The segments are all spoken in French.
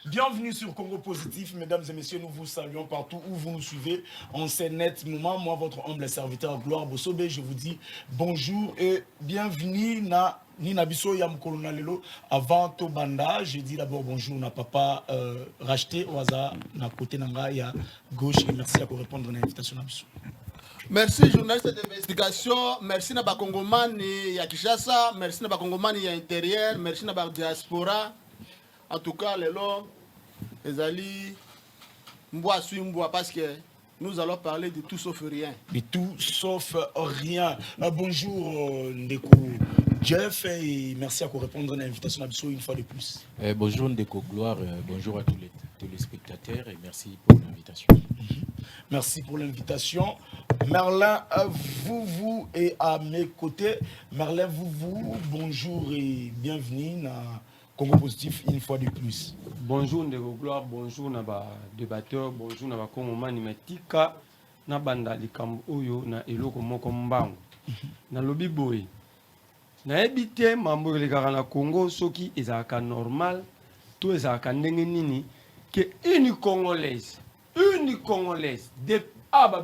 Bienvenue sur Congo Positif, mesdames et messieurs, nous vous saluons partout où vous nous suivez. En ces net moment, moi, votre humble serviteur Gloire Bossobe, je vous dis bonjour et bienvenue na Nina Bisso Yam Kolonalelo avant Tobanda. Je dis d'abord bonjour na papa racheté au hasard na côté nanga ya gauche et merci à vous répondre à l'invitation na Bisso. Merci journaliste d'investigation, merci na bakongomani ya Kinshasa, merci na bakongomani ya intérieur, merci na ba diaspora. En tout cas, les alliés, parce que nous allons parler de tout sauf rien. De tout sauf rien. Bonjour Ndeko Jeff et merci à vous répondre à l'invitation d'Abisso une fois de plus. Bonjour Ndeko Gloire, bonjour à tous les téléspectateurs et merci pour l'invitation. Merci pour l'invitation. Merlin, vous et à mes côtés. Merlin, vous, bonjour et bienvenue dans Congo Positif une fois de plus. Bonjour Ndeko Gloire, bonjour naba débatteur, bonjour naba Kongomani metika na banda likambo oyo na eloko moko mbango. Na lobi boye. Na ebite mambo lekaka na Congo soki ezalaka normal, to ezalaka ndenge nini que une Congolaise de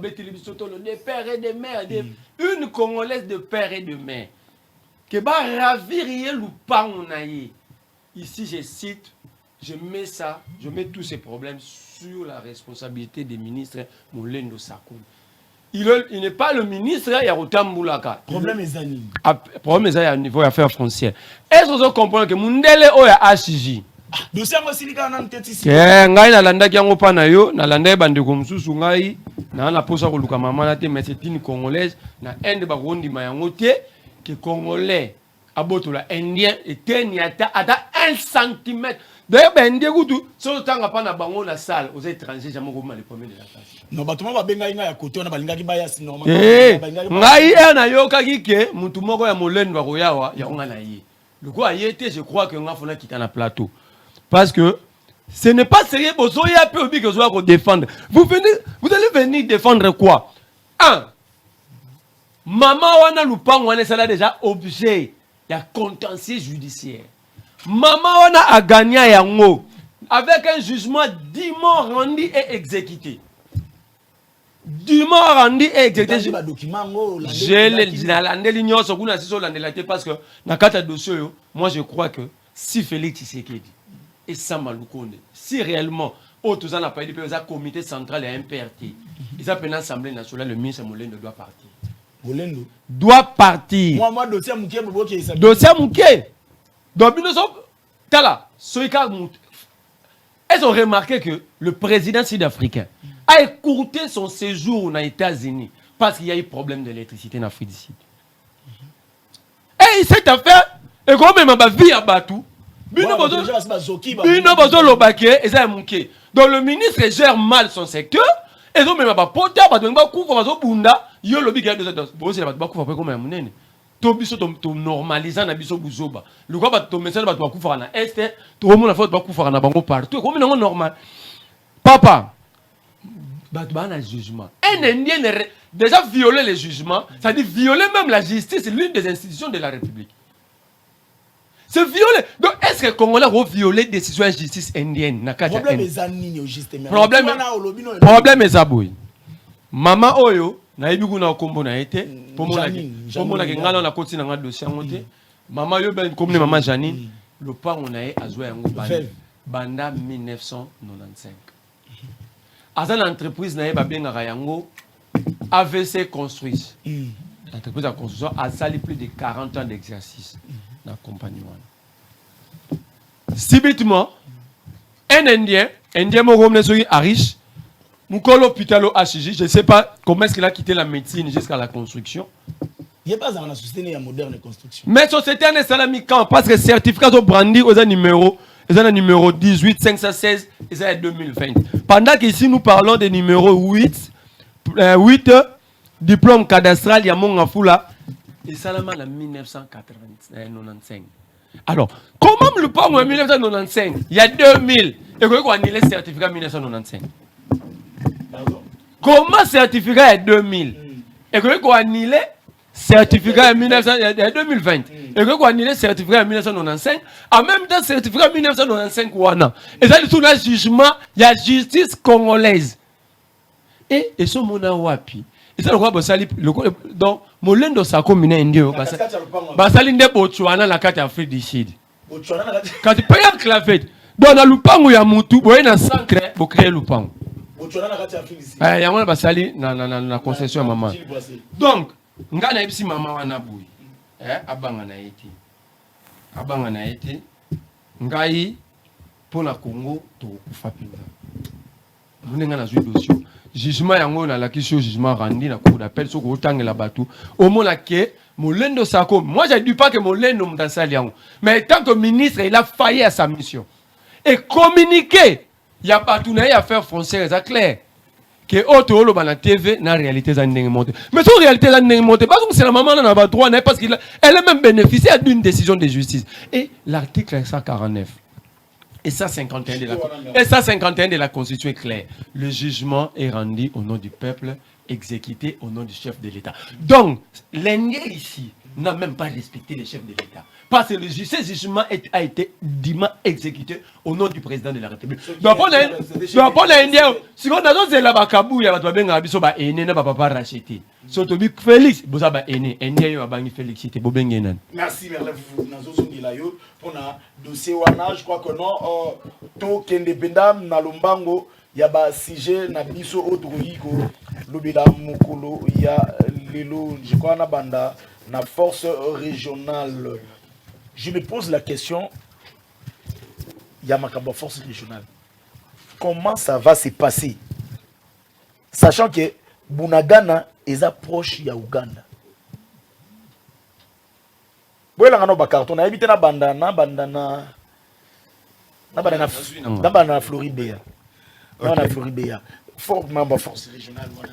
beteli bisotolo de père et de mère, une Congolaise de père et de mère que ba ravir lupango na ye. Ici, je cite, je mets tous ces problèmes sur la responsabilité des ministres Moulendo Sakoun. Il n'est pas le ministre, il y a Rotamboulaka. Problème est à niveau. Problème est à niveau affaires foncières. Est-ce que vous comprenez que Mundele Oya HJ? Dossier Mosilika n'a pas été ici. Ngai na landa ki yango pana yo, na landa bandeko mususu ngai, na posa ko luka mama na te, mais c'est une Congolaise, na ende ba rondi mayango te, que Congolais abotola indien était ni ata 1 centimètre. D'ailleurs, ben ndekutu so tanga pa na bango na salle aux étrangers jamais comme les premiers de la classe. Non, batuma ba benga inga ya kote na balinga ki baya si normal. Ngai na yoka kike mutu moko ya molendo ko yawa ya nga na ye. Le quoi yete je crois que nga fona kita na plateau. Parce que ce n'est pas sérieux bozo ya pe obi que zo ko défendre. Vous allez venir défendre quoi? Un, maman wana lupango wana sala déjà objet. Il y a contentieux judiciaire. Maman on a gagné yango avec un jugement dûment rendu et exécuté. Dûment rendu et exécuté. J'ai les lignes sur kuna siso landelate parce que na kata dossier moi je crois que si Félix Tshisekedi et Samba Lukonde si réellement tous en a pas dit que le comité central et MPRT ils appellent l'Assemblée nationale le ministre Moulendo doit partir. Moulendo doit partir. Moi dossier mouké boboké ça. Dossier mouké. Donc nous sommes tala soika mout. Elles ont remarqué que le président sud-africain a écourté son séjour aux États-Unis parce qu'il y a eu problème d'électricité en Afrique du Sud. Et cette affaire est quand même ma vie à Batou. Bino bozo lobake et ça mouké. Donc le ministre gère mal son secteur. Et donc même pas porter ba donc kufa bazo bunda yo lobi ga de bo c'est ba kufa pe comme munene to biso to normaliser na biso buzoba le quoi ba to message ba to kufa na est to mo na faute ba kufa na bango partout comme non normal papa ba na jugement un indien déjà violer les jugements ça dit violer même la justice c'est l'une des institutions de la République. C'est violé. Donc, est-ce que les Congolais vont violer des décisions de justice indienne? Problème est à justement. Problème est à boui. Maman Oyo, na ibigu na kombo na été. Pour moi, la ngala na koti na dossier ngote. Maman Oyo ben comme maman Janine, le pas on a azwa yango banda 1995. Azan entreprise na ba benga yango AVC construit. L'entreprise de construction a sali plus de 40 ans d'exercice. La compagnie. Subitement, un Indien Arish, Moukolo Pitalo HJ, je ne sais pas comment est-ce qu'il a quitté la médecine jusqu'à la construction. Il n'y a pas dans société moderne construction. Mais société en islamique parce que certificat de brandi aux numéro 18 516 et 2020. Pendant qu'ici nous parlons des numéros 8 diplôme cadastral Yamon Fula. Et ça, en 1995. Alors, comment le pas en 1995? Il y a 2000. Et comment on a annulé le certificat en 1995? Comment certificat est 2000? Et comment on a annulé certificat en 2020. Et que quoi, annulé certificat en 1995. En même temps, certificat en 1995, et ça, tout le jugement, il y a justice congolaise. Et ce monde wapi. Et ça, le roi Bossali, donc, Molendo Sako Mine Indio, Basali Nde Botswana, la carte Afrique du Sud. Quand tu payes un clavet, donc, dans le pango, il y a Moutou, il y a un sacré pour créer le pango. Il y a un Basali dans la concession à maman. Donc, nga na ibisi mama wana boy abanga na ete ngai pona Congo to kufa pinza munenga na dossier jugement yango na la question jugement rendu na cour d'appel so ko tangela batu au mona ke Molendo Sako, moi je dis pas que Molendo mdansali yango, mais tant que ministre il a failli à sa mission et communiquer il y a pas tout na affaire foncière c'est clair que auto lo bana TV na réalité za ndenge monté mais sur réalité za ndenge monté parce que c'est la maman na ba droit parce qu'elle a même bénéficié d'une décision de justice et l'article 149 et 151 de la Constitution est clair, le jugement est rendu au nom du peuple, exécuté au nom du chef de l'État. Donc l'Indien ici n'a même pas respecté les chefs de l'État. Parce que ce jugement a été dûment exécuté au nom du président de la République. Donc, pour l'Indien, si on a dit là-bas, Kabou, il y a des papa racheté. Surtout Félix, vous avez aîné, Indien, il Félix, merci, vous pour le dossier. Je crois que non, tout indépendant, dans l'Ombango, il y a un sujet, na biso autoroïko, l'obila mokolo, il y a l'élo, je crois, na banda, na force régionale. Je me pose la question, il y a ma force régionale. Comment ça va se passer? Sachant que Bunagana est proche de Ouganda. Vous avez un carton, on a évité na banda na Floride. On a Floride. Force régionale, on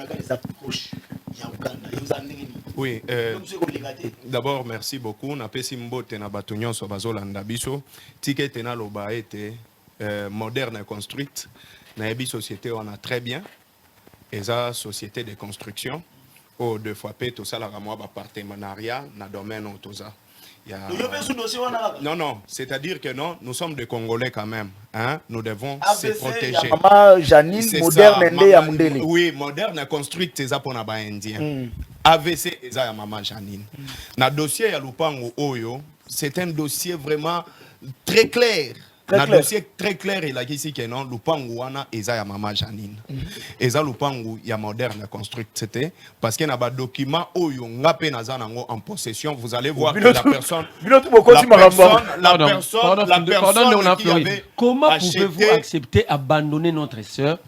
a des approches. Oui, d'abord merci beaucoup. Na pesi mbote na batunyon so bazolanda biso. Ticket na loba été moderne construite. Na ebi société on a très bien. Eza société de construction. Au deux fois tout ça la moi ba partenariat na domaine otoza. Non, non, c'est-à-dire que non, nous sommes des Congolais quand même. Hein? Nous devons se protéger. Maman Janine, moderne, oui, moderne, construite, c'est ça pour les Indiens. AVC, c'est ça, maman Janine. Dans le dossier à Lupango Oyo, c'est un dossier vraiment très clair. Un dossier très clair, il a dit ici que non, Lupango wana eza ya maman Janine. Eza Lupango ya moderne construite, c'était parce qu'il y a un document oyo ngape nazanango en possession, vous allez voir que la personne qui avait comment pouvez-vous accepter abandonner notre sœur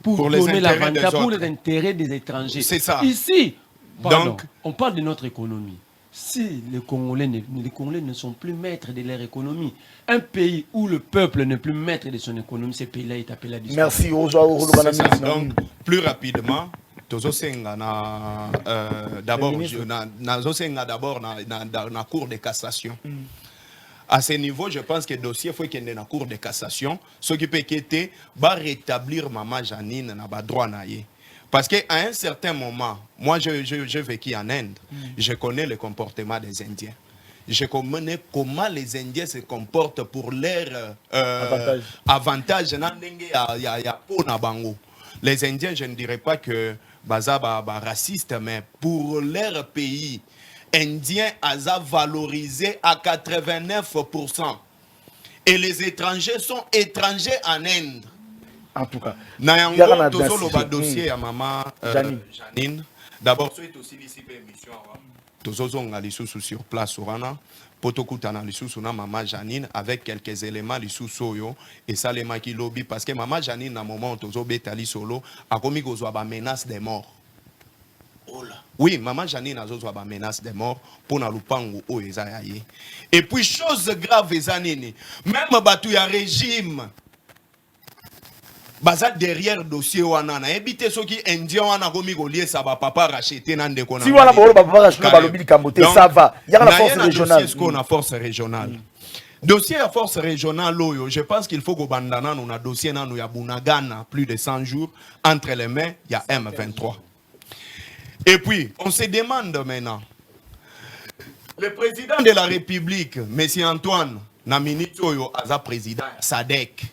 pour donner l'avantage pour les intérêts des étrangers? C'est ça. Ici, donc on parle de notre économie. Si les Congolais ne sont plus maîtres de leur économie, un pays où le peuple n'est plus maître de son économie, ce pays-là est appelé à disparaître. Merci. Donc, plus rapidement, d'abord dans la Cour de cassation. À ce niveau, je pense que le dossier faut qu'il y ait dans la Cour de cassation. Ce qui peut être, va rétablir Maman Janine dans le droit. Parce qu'à un certain moment, moi j'ai vécu en Inde, je connais le comportement des Indiens. Je connais comment les Indiens se comportent pour leur avantage. Les Indiens, je ne dirais pas que bazaba raciste, mais pour leur pays, Indiens ont valorisé à 89%. Et les étrangers sont étrangers en Inde. En tout cas, le dossier à maman Janine. D'abord, c'est aussi ici émission. Tozozonga lisusu sur place orana. Potokutana lisusu na maman Janine avec quelques éléments lisusu yo et ça les maki lobby parce que maman Janine à moment tozobetali solo a commis kozwa ba menace de mort. Oui, maman Janine a zozwa ba menace de mort pour na lupango o ezayaye. Et puis chose grave ezanini, même batu ya régime baza derrière dossier wana na ebité soki indien wana komi kolié ça ba papa racheter na ndeko na si wana ba papa racheter ba lobi kambote ça va il y a la force régionale est-ce qu'on a force régionale dossier à force régionale loyo je pense qu'il faut que bandana nous na dossier nanu ya Bunagana plus de 100 jours entre les mains il y a M23 Et puis, on se demande maintenant, le président de la République, M. Antoine Naminitoyo, Aza président SADC,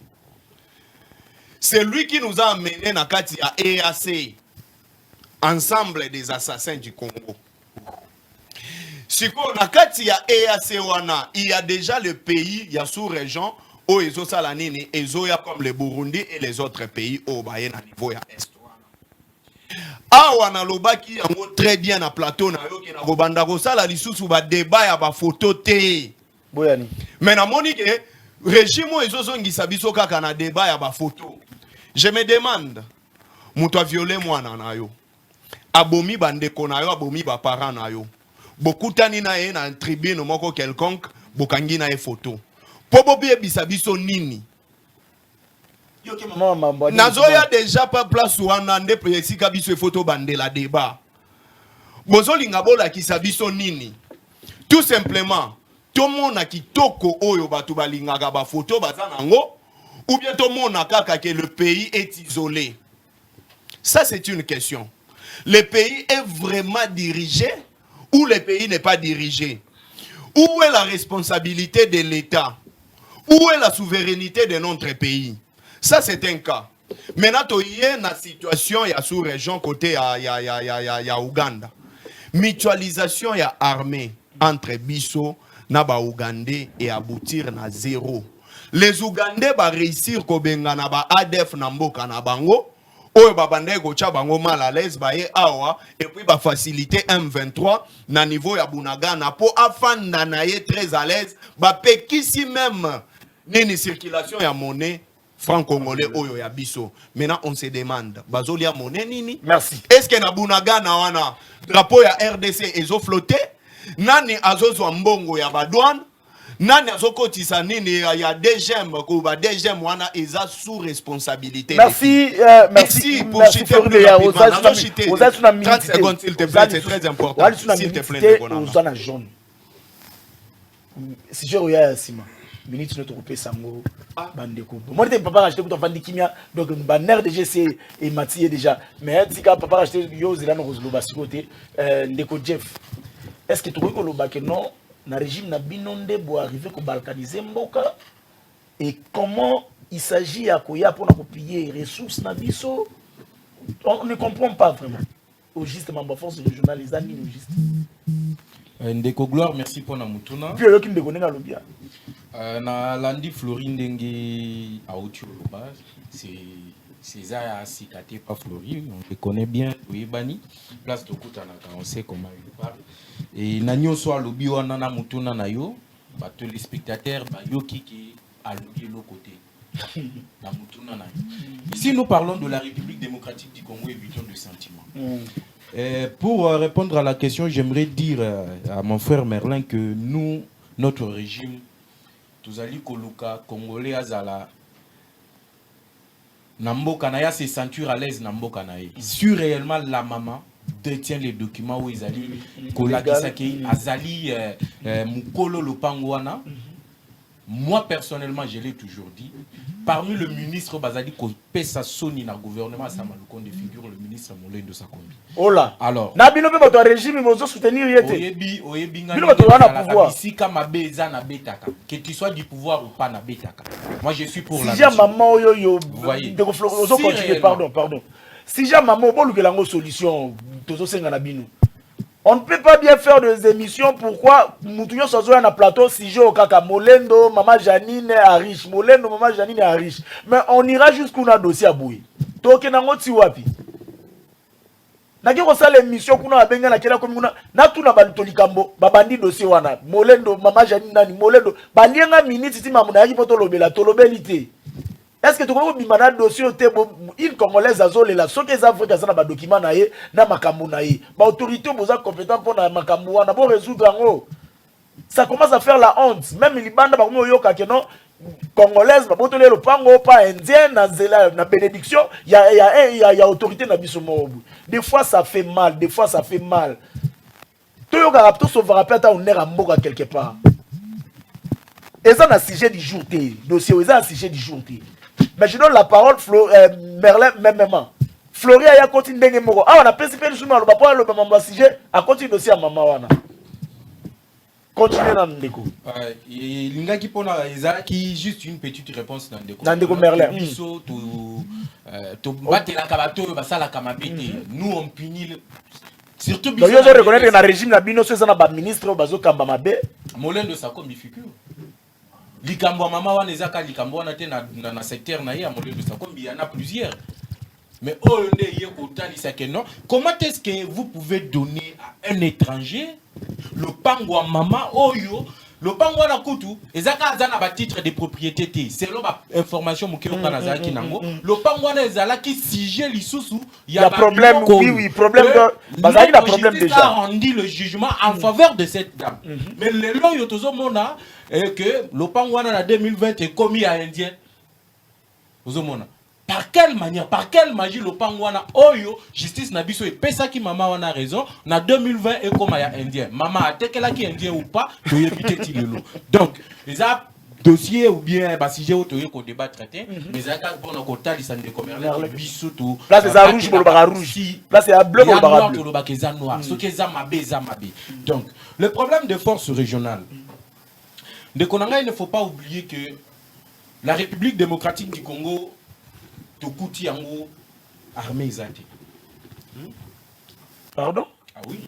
c'est lui qui nous a amené à Katia EAC, ensemble des assassins du Congo. Si on a Katia EAC, il y a déjà le pays, il y a sous-région, où ils ont salanini, ils ont comme le Burundi et les autres pays au Bayern à niveau est. Awa na lobaki yango très bien na plateau na yo ki na kobanda kosala lisusu ba débat ya ba photo te. Boyani. Mais na moni ke régime ezozongisa biso kaka na débat ya ba photo. Je me demande muto a violé mwana na yo. Abomi bandeko na yo, abomi ba parents na yo. Bokutani na ye na tribune moko quelconque, bokangi na ye photo. Po bobi ebisa biso nini? Nazoya déjà pas place ou anande presika biso photo bandela débat. Bozolinga bola ki sabiso nini. Tout simplement, tout monde a kitoko oyo batu balinga ba photo bazanango ou bien tout monde a kaka que le pays est isolé. Ça c'est une question. Le pays est vraiment dirigé ou le pays n'est pas dirigé? Où est la responsabilité de l'État? Où est la souveraineté de notre pays? Ça, c'est un cas. Maintenant, il y a une situation, il y a sous-région côté ya Ouganda. Mutualisation ya armée entre Bisso, Naba Ougandais et aboutir na zéro. Les Ougandais va réussir kobenga na ba ADF na mboka na bango. Oyo babande gocha bango mal à l'aise ba ye awa et puis ba faciliter M23 na niveau ya Bunagana po afanda na ye très à l'aise ba pekisi même nini circulation ya monnaie franc-congolais oyo ya biso. Maintenant on se demande bazolia monnaie nini? Merci. Est-ce que na Bunagana wana drapeau ya RDC ezo flotter? Nani azozwa mbongo ya badouane? Nani azokotisa nini ya DGM ko ba DGM wana eza sous responsabilité. Merci merci pour chiter plus rapidement. 30 secondes s'il te plaît, c'est très important. S'il te plaît, on jaune. Si je regarde Sima minute notre coupé sango bandeko moi t'es papa acheté pour vendre kimia donc banner DGC et Mathieu déjà mais si papa acheté yo zelano rozlo basikote ndeko Jeff est-ce que tu crois que le bac non na régime na binonde bo arriver ko balkaniser mboka et comment il s'agit à koya pour na copier ressources na biso on ne comprend pas vraiment au juste membre force du journal les amis au juste Ndeko Gloire, merci pour la mutuna. Puis il y a qui na Landi Florine Dengue à Otuloba, c'est ça à Sikate pas Flori, on les connaît bien, Bani, place de Koutanaka, on sait comment il parle. Et Nanyo soit lobby ou nana mutuna na yo, bah tous les spectateurs, bah yo qui a lobby l'autre côté. La mutuna na yo. Ici nous parlons de la République démocratique du Congo et évitons de sentiments. Pour répondre à la question, j'aimerais dire à mon frère Merlin que nous, notre régime, tous allés Koluka, Congolais, Azala, Namboka Naya se sentir à l'aise Namboka Naya. Si réellement la maman détient les documents où ils allaient Kolakisaki, Azali, Mukolo Lopangwana, moi personnellement, je l'ai toujours dit, parmi le ministre Bazali Kopesa Soni dans le gouvernement Samaloukonde figure le ministre Moulin de Sakombi. Oh là. Alors, Nabino peut votre régime ils vont soutenir yete. Que tu sois du pouvoir ou pas na betaka. Moi je suis pour la nation. Si maman yo vous voyez. Pardon. Si j'ai maman bon que solution tozo senga na bino. On ne peut pas bien faire des émissions. Pourquoi Moutounyo Sozo na plateau si j'ai au kaka Molendo, Maman Janine est riche. Molendo, Maman Janine est riche. Mais on ira jusqu'où on a dossier à bouiller. Toke nango tiwapi. Naki ko sala émission kuna abenga na kela comme kuna na tuna balutoli kambo babandi dossier wana. Molendo, Maman Janine nani Molendo. Balienga minute ti mamuna yaki poto lobela tolobelité. Est-ce que tu vois que dossier une congolaise azole la soki les Africains ça na ba document na ye na makambu na ye ba autorité boza compétent pour na makambu wana pour résoudre ngo ça commence à faire la honte même libanda ba ko yoka que non congolaise ba botole le pango pas indien na zela na bénédiction il y a autorité na biso mobu des fois ça fait mal to yoka rapto sauvera peut-être on est mboka quelque part et ça na sujet du jour dossier ça na sujet du jour. Mais je donne la parole Merlin, même Floria ya continue ndenge moko. Ah, on a principé le chemin, le papa, le maman, sujet, a continue aussi à maman wana. Continuez dans le déco. Lingaki pona ezaki juste une petite réponse dans le déco. Dans le déco Merlin. Nous on punit surtout donc yo reconnaître que dans régime la bino so na ba ministre bazo kamba mabe. Molendo ça comme figure. Likambo mama wana ezaka likambo wana te na secteur na ye Molendo ça comme il y en a plusieurs. Mais comment est-ce que vous pouvez donner à un étranger le pangwa mama oyo le pangwa na kutu ezaka zana ba titre de propriété c'est l'information muke on na zaki nango le pangwa na ezala ki sujet lisusu il y a problème oui problème de bazaki la problème déjà rendu le jugement en faveur de cette dame mais le loyo tozo mona que le pangwa na 2020 est commis à indien tozo mona. Par quelle manière, par quelle magie le pangwana oyo justice na biso et pesa qui maman wana a raison na 2020 et comme ya indien maman a tekela qui indien ou pas to éviter tilelo donc les dossier ou bien ba sujet au toye ko débat traité mais aka bon ko tali ça ne commerce biso to là c'est rouge pour le baga rouge là c'est bleu pour le baga bleu to le baga noir ce que za mabe donc le problème de force régionale de konanga il ne faut pas oublier que la République démocratique du Congo Tokuti yango armée ezate. Pardon? Ah oui.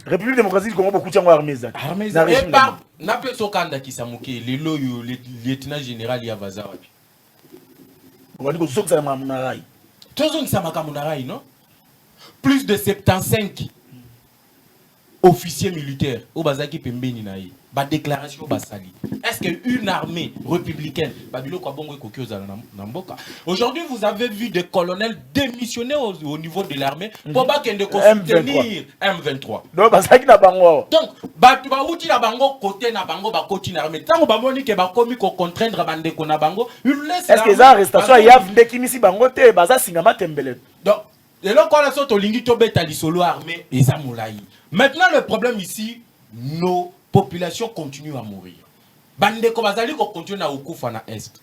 République démocratique du Congo beaucoup yango armée ezate. Armée ezate. Et par na peso kanda kisamuke lelo yo lieutenant général ya vaza wapi. On va dire que ça ça mamunarai. Tozo ngisama munarai non? Plus de 75 officiers militaires au bazaki pembeni na ye. Ba déclaration basali. Est-ce qu'une armée républicaine aujourd'hui vous avez vu des colonels démissionner au niveau de l'armée pour pas qu'elle ne soutenir M23 donc basaki na bango donc batu ba uti na bango côté na bango ba côté na armée tant ba moni que ba komi ko contraindre bande ko na bango il laisse est-ce que ça arrestation ya vinde kimisi bango te baza singama tembele donc et là quand la sorte lingi to beta li solo armée eza molai maintenant le problème ici nos population continue à mourir. Bandeko bazali ko continue na okufa na est.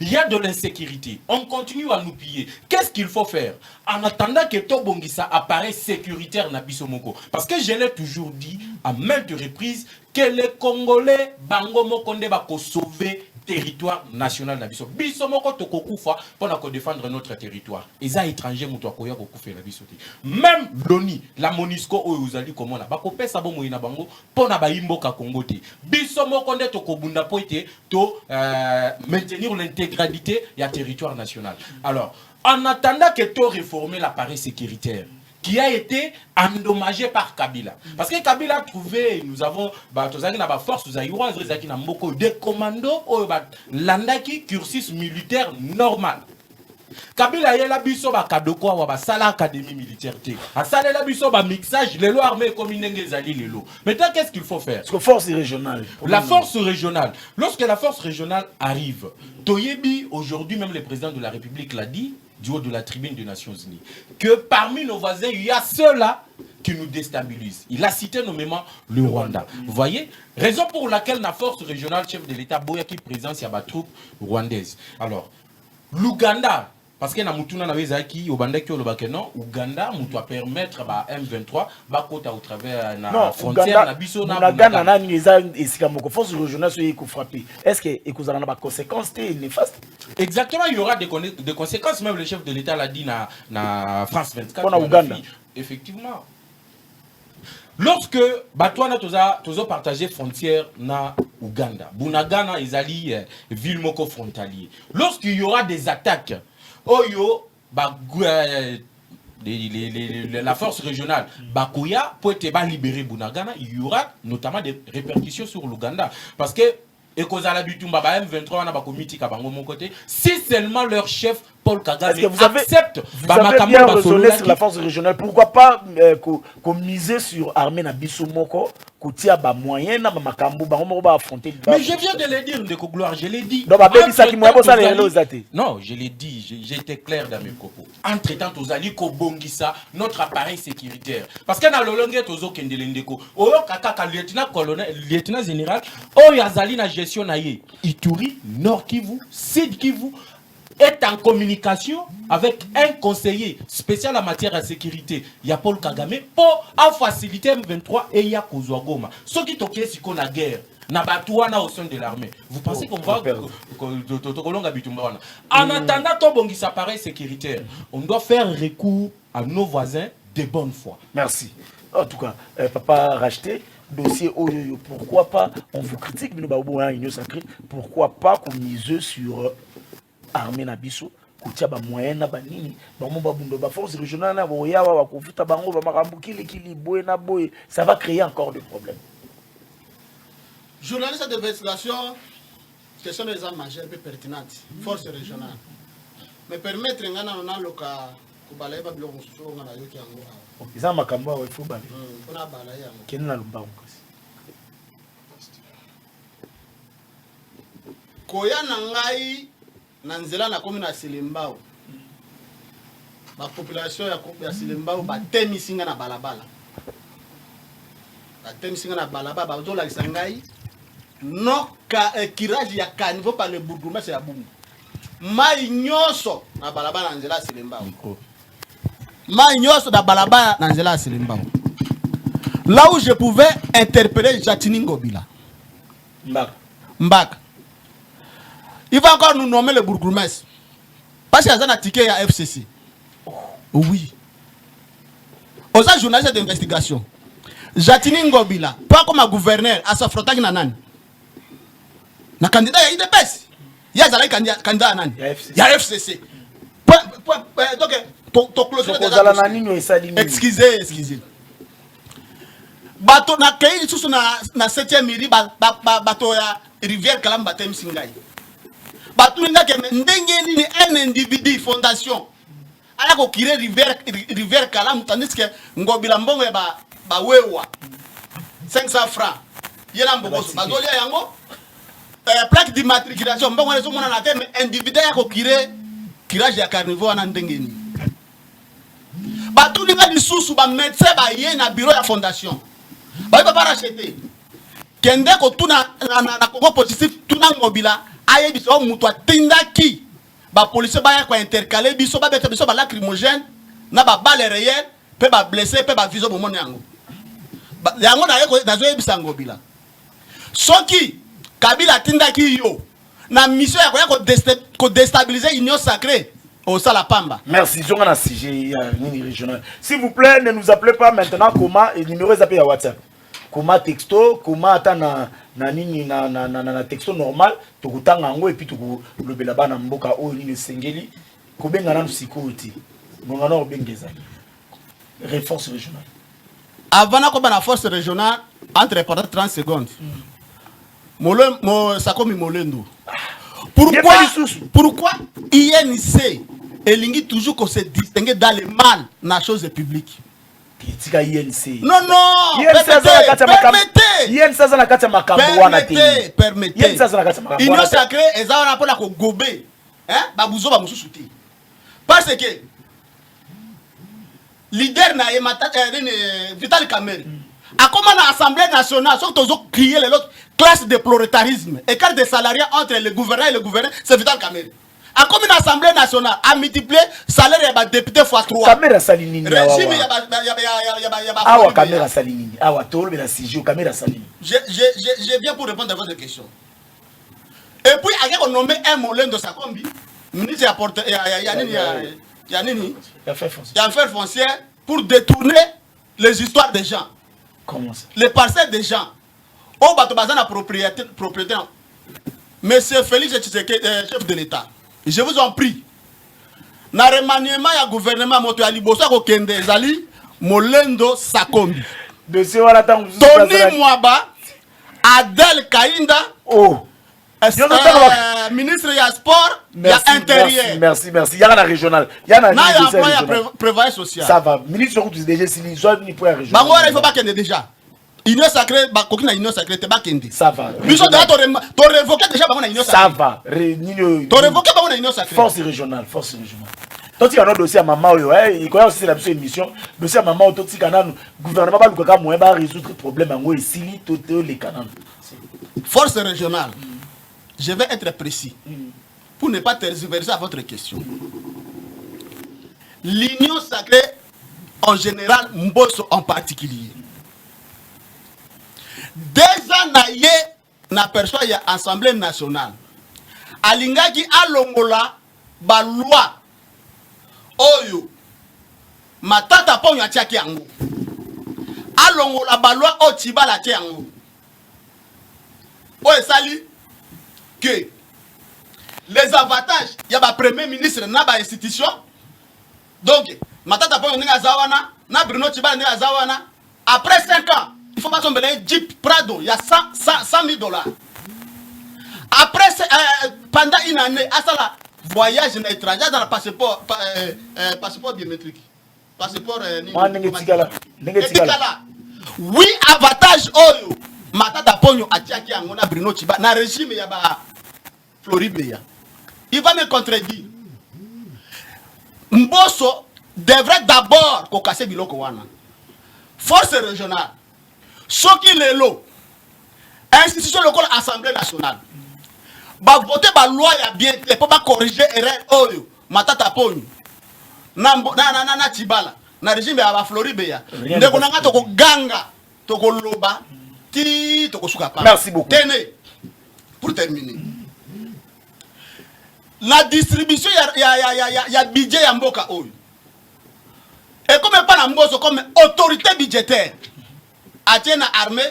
Il y a de l'insécurité. On continue à nous piller. Qu'est-ce qu'il faut faire en attendant que Tobongisa apparaît sécuritaire na biso moko? Parce que je l'ai toujours dit à maintes reprises que les Congolais bango mokonde ba ko sauver territoire national na biso. Biso moko tokokufa pour na défendre notre territoire. Eza étranger muto akoya ko kufa na biso. Même l'ONU, la MONUSCO oyo uzali komona ba ko pesa bo moyina bango pour na ba imboka Congo te. Biso moko nde tokobunda po ete to maintenir l'intégralité du territoire national. Alors, en attendant que tu réformer l'appareil sécuritaire qui a été endommagé par Kabila. Parce que Kabila a trouvé, nous avons force, des commandos, landaki cursus militaire normal. Kabila yela biso ba kadoko wa ba sala académie militaire te. A sala la biso ba mixage les lois armées comme ndenge zali lelo. Maintenant qu'est-ce qu'il faut faire? Parce que force régionale. La force régionale. Lorsque la force régionale arrive, Toyebi aujourd'hui même le président de la République l'a dit du haut de la tribune des Nations Unies que parmi nos voisins il y a ceux-là qui nous déstabilisent. Il a cité nommément le Rwanda. Vous voyez? Raison pour laquelle la force régionale chef de l'État Boyaki présence y a ba troupes rwandaises. Alors l'Ouganda parce que na mutuna na wezaki obandaki olobake non Ouganda mutu a permettre ba M23 ba kota au travers na frontière na biso na Ouganda na ni eza esika moko force régionale so yiko frapper est-ce que ekozala na ba conséquences néfastes? Exactement, il y aura des conséquences, même le chef de l'État l'a dit na France 24 pour Ouganda. Effectivement. Lorsque Batouana tozo partagé frontière na Ouganda, Bunagana ezali ville moko frontalier. Lorsqu'il y aura des attaques oyo la force régionale Bakoya peut être libérer Bunagana, il y aura notamment des répercussions sur l'Ouganda parce que Ekozala Bitumba M23 na bakomiti ka bango mon côté si seulement leur chef Paul Kagame accepte vous avez bien raisonné sur la force régionale, pourquoi pas miser sur armée na biso moko kotia ba moyen na makambo bango moko ba affronter. Mais je viens de le dire Ndeko Gloire, je l'ai dit. Donc babebi saki moyebo ça les zate. Non, je l'ai dit, j'ai été clair dans mes propos. Entre-temps tozali ko bongisa notre appareil sécuritaire parce que na lolonge tozo kendele ndeko oyo kaka lieutenant général oyo azali na gestion na ye Ituri, Nord Kivu, Sud Kivu est en communication avec un conseiller spécial en matière de sécurité. Il y a Paul Kagame pour faciliter M23 et il y a Kozwa Goma. Ce qui toque c'est qu'on a guerre. Nabatouana au sein de l'armée. Vous pensez qu'on va en attendant ton bon appareil sécuritaire, on doit faire recours à nos voisins de bonne foi. Merci. En tout cas, papa racheté dossier Oyoyo. Pourquoi pas, on vous critique, mais nous avons une union sacrée. Pourquoi pas qu'on mise sur armée Nabiso, Koutia ba moyen na banini, ba mba bundo ba force régionale na boya wa kofuta bango ba makambuki likili boye na boye, ça va créer encore des problèmes. Journaliste d'investigation, question des armes majeures et pertinentes, force régionale. Mais permettre de faire le cas, ils ont makambo wa faut bale. Quel na lumba ngasi. Koya nangai nanzela na komi na Silimbao. La population ya Silimbao ba temisinga na balabala. Ba temisinga na balabala ba zo la sangai. No ka kirage ya caniveau par le bourgmestre ya Bumbu. Mai nyoso na balabala nanzela Silimbao. Mai nyoso na balabala nanzela Silimbao. Là où je pouvais interpeller Jatini Ngobila. Mbak. Il va encore nous nommer le bourgmestre. Parce qu'il y a un ticket à FCC. Oui. Aux journalistes d'investigation. Jatini Ngobila, pas comme un gouverneur, à sa frontale nanan. Na candidat ya IDPS. Il y a un candidat à nan. Il y a FCC. Donc, excusez. Bato na kei susu na 7e miri bato ya rivière Kalamba tem singai. Bato ninga ke ndenge ni un individu fondation. Ala ko kire rivière Kalamba tandis que Ngobila mbongo ya ba wewa 500 francs. Yena mbogoso bazolia yango plaque d'immatriculation mbongo leso mona na terme individu ya ko kire kirage ya carnivore na ndenge ni. Bato ninga lisusu ba médecin ba ye na bureau ya fondation. Ba pas racheter. Kende ko tuna na Congo positif tuna Ngobila aye biso mutu atindaki ba police ba ya ko intercaler biso ba beta biso ba lacrymogène na ba balle réelle pe ba blessé pe ba viso bomoni yango. Yango na ye ko na zo yebisa Ngobila. Soki Kabila atindaki yo na mission ya ko déstabiliser union sacrée au Salapamba. Merci, je suis sujet régional. S'il vous plaît, ne nous appelez pas maintenant comment et numéro est appelé à WhatsApp. Comment texto, comment attendre na texto normal, tu kutanga ngo et puis tu le belaba na mboka o ni sengeli, kobenga na sécurité. Ngona obengeza. Force régionale. Avant na ko ba na force régionale entre 30 secondes. Mo Sakomi Molendo. Pourquoi INC elingi toujours qu'on se distingue dans le mal na chose publique? INC. Non. Permettez. Union sacrée ezana pour la ko gober. Babuzo ba mususu te. Parce que leader na Vital Kamerhe a comment l'Assemblée nationale sont toujours crier l'autre classe de prolétarisme, écart de salariés entre le gouverneur et le gouverneur, c'est Vital Kamerhe. A comme une Assemblée nationale a multiplié salaire et député fois 3. Kamerhe Salinini. Régime Awa Kamerhe Salinini. Awa tolbe na siju Kamerhe Salinini. Je viens pour répondre à votre question. Et puis il y a nommé un Molendo Sakombi, ministre Yanini, affaires foncières pour détourner les histoires des gens. Comment ça? Les parcelles des gens. Au bateau bazan la propriété. Monsieur Félix Tshisekedi, chef de l'État, je vous en prie. Na remaniement ya gouvernement moto ya liboso ko kende ezali Molendo Sakombi. Dossier wala tangu Tony Mwaba, Adel Kainda, ministre ya sport, ya intérieur. Merci. Il y a la régionale. Il y a la prévoyance sociale. Ça va. Ministre de déjà si les gens ni pour la régionale. Il faut pas qu'il y ait déjà. Union sacrée, kokina union sacrée, te ba kende. Ça va. Biso déjà to révoquer déjà ba union sacrée. Ça va. To révoquer ba union sacrée. Force régionale. Donc il y a un dossier à maman il connaît aussi la émission. Dossier à maman tout canal gouvernement ba lukaka moyen ba résoudre problème ngo ici tout les canaux. Force régionale. Je vais être précis. pour ne pas tergiverser à votre question. L'union sacrée, en général, Mbosso en particulier. Dès années, na perçoit ya Assemblée nationale. Alingaki alongola ba loi oyo matata ponyo atiaki yango. Alongola ba loi o tibala tia yango. O esali que les avantages ya ba premier ministre na ba institution. Donc matata ponyo ninga zawana na Bruno Tibala ninga zawana après 5 ans il faut pas tomber un Jeep Prado, il y a 100 000 $. Après, pendant une année, à ça là, voyage dans l'étranger, dans le passeport, passeport biométrique. Passeport. Oui, avantage, oh, matata ponyo atiaki angona Bruno Tiba, na régime ya ba Floribéa. Il va me contredire. Mbosso devrait d'abord kokase biloko wana. Force régionale. Soki lelo institution locale Assemblée nationale ba voter ba loi ya bien pour ba corriger erreur oyo matata ponyo na Tibala na régime ya ba Floribéa ndeko nanga to ko ganga to ko loba ti to ko suka pa. Merci beaucoup. Tenez, pour terminer, la distribution ya budget ya mboka oyo et comme pas na Mbosso comme autorité budgétaire atteint à armée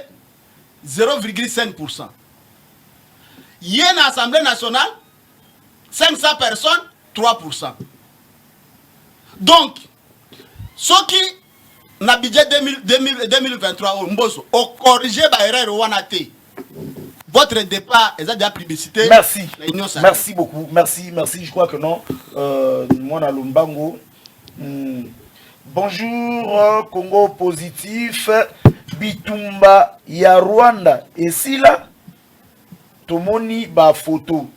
0,5%. Il y a une Assemblée nationale, 500 personnes, 3%. Donc, ce qui n'a budget 2023, Mbosso, au corrigé par erreur Wanate, votre départ est déjà publicité. Merci. Merci beaucoup. Merci. Je crois que non. Moi, na Lumbango. Bonjour, Congo positif. Bitumba ya Rwanda esila tomoni ba photo.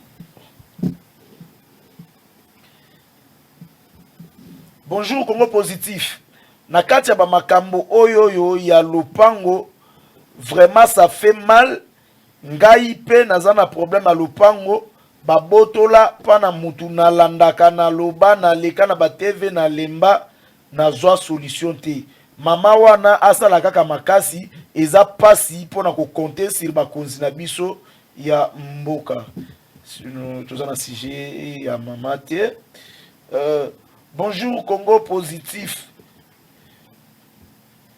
Bonjour Congo positif. Nakati ya ba makambo oyo ya lopango vraiment ça fait mal. Ngai pe nazana problème à lopango ba botola pana mutu na landaka na loba na leka na ba TV na lemba na zwa solution te. Mama wana asala kaka makasi eza pasi pona ko compter sur ba konzi na biso ya mboka. Nous na sujet ya mama te. Bonjour Congo positif.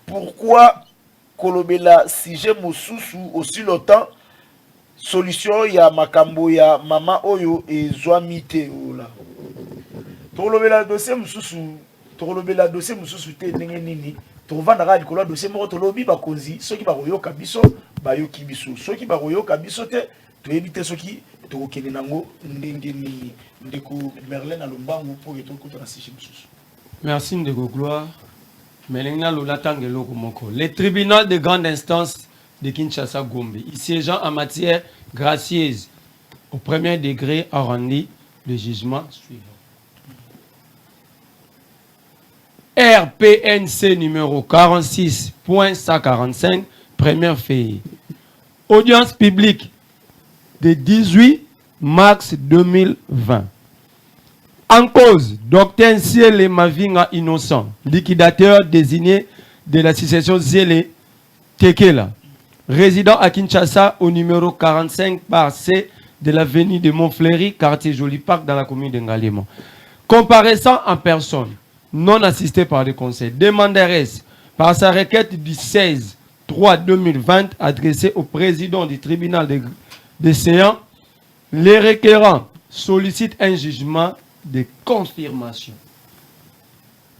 Pourquoi kolobela sujet mosusu aussi longtemps solution ya makambo ya mama oyo ezwami te ola. Kolobela dossier mosusu tolobela dossier mosusu te ndenge nini tovandaka likolo dossier moko tolobi bakonzi soki bakoyoka biso bayoki biso soki bakoyoka biso te toyebi te soki tokokende nango ndenge nini ndeko Merlin na Lombangu po etokota na sujet mosusu. Merci ndeko Gloire. Melengna lola tangeloko moko. Le tribunal de grande instance de Kinshasa Gombe, siégeant en matière gracieuse au premier degré, a rendu le jugement suivant. RPNC numéro 46.145, première feuille. Audience publique de 18 mars 2020. En cause, Dr Nsiele Mavinga Innocent, liquidateur désigné de la succession Zélé Tekela, résident à Kinshasa au numéro 45 par C de l'avenue de Montfleury, quartier Joli Parc dans la commune de Ngaliema. Comparaissant en personne, non assisté par le conseil, demanderesse par sa requête du 16/3/2020 adressée au président du tribunal de séance, les requérants sollicitent un jugement de confirmation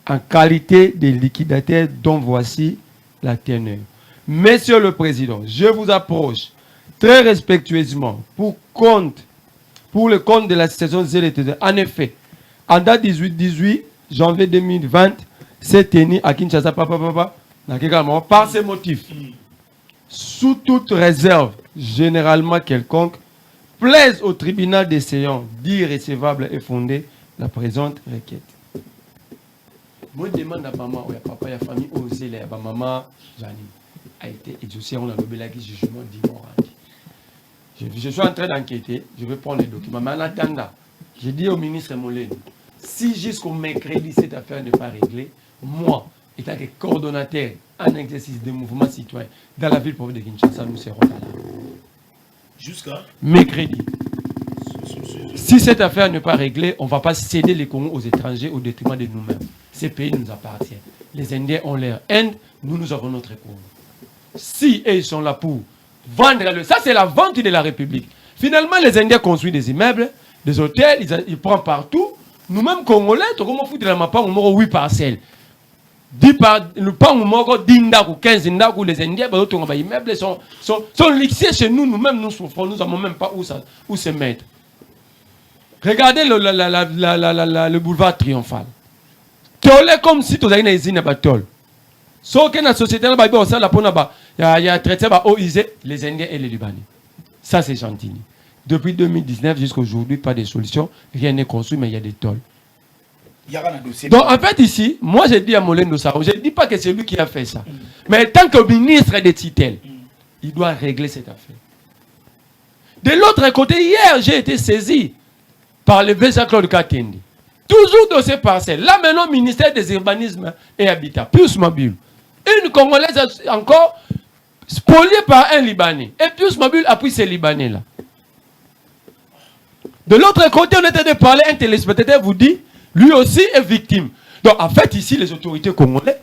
en qualité de liquidataire dont voici la teneur. Monsieur le Président, je vous approche très respectueusement pour le compte de la session ZLTD. En effet, en date 18 janvier 2020, c'est tenu à Kinshasa par ces motifs. Sous toute réserve, généralement quelconque, plaise au tribunal des séances d'irrécevable et fondée la présente requête. Moi, je demande à maman, à papa, à la famille, aux élèves, à maman, Janine, a été exaucé, on a lobé qui jugement d'immoral. Je suis en train d'enquêter, je vais prendre les documents. Mais en attendant, J'ai dit au ministre Molène, si jusqu'au mercredi cette affaire n'est pas réglée, moi, étant que coordonnateur en exercice des mouvements citoyens dans la ville province de Kinshasa, nous serons là. Jusqu'à mercredi. Si cette affaire n'est pas réglée, on ne va pas céder les Congos aux étrangers au détriment de nous-mêmes. Ces pays nous appartiennent. Les Indiens ont leur Inde, nous avons notre Congo. Si ils sont là pour vendre ça c'est la vente de la République. Finalement, les Indiens construisent des immeubles, des hôtels, ils prennent partout. Nous-mêmes, Congolais, nous foutre la mappa, on aura 8 parcelles. 10 par le pan ou 10 ou 15 ou les Indiens, les immeubles sont lixés chez nous, nous-mêmes nous souffrons, nous n'avons même pas où se mettre. Regardez le boulevard Triomphal. C'est comme si tu avais une usine à Batol. Sauf que dans la société, il y a traité OIZ, les Indiens et les Libanais. Ça, c'est gentil. Depuis 2019 jusqu'à aujourd'hui, pas de solution. Rien n'est construit, mais il y a des tôles. Donc, en fait, ici, moi, j'ai dit à Molène Dossaro, je ne dis pas que c'est lui qui a fait ça. Mais tant que ministre des Titels, il doit régler cette affaire. De l'autre côté, hier, j'ai été saisi par le VSA Claude Katendi. Toujours dans ces parcelles. Là, maintenant, ministère des Urbanismes et Habitat, plus mobile. Une Congolaise encore spoliée par un Libanais. Et plus mobile appuie ces Libanais-là. De l'autre côté, on était de parler, un téléspectateur vous dit, lui aussi est victime. Donc, en fait, ici, les autorités congolaises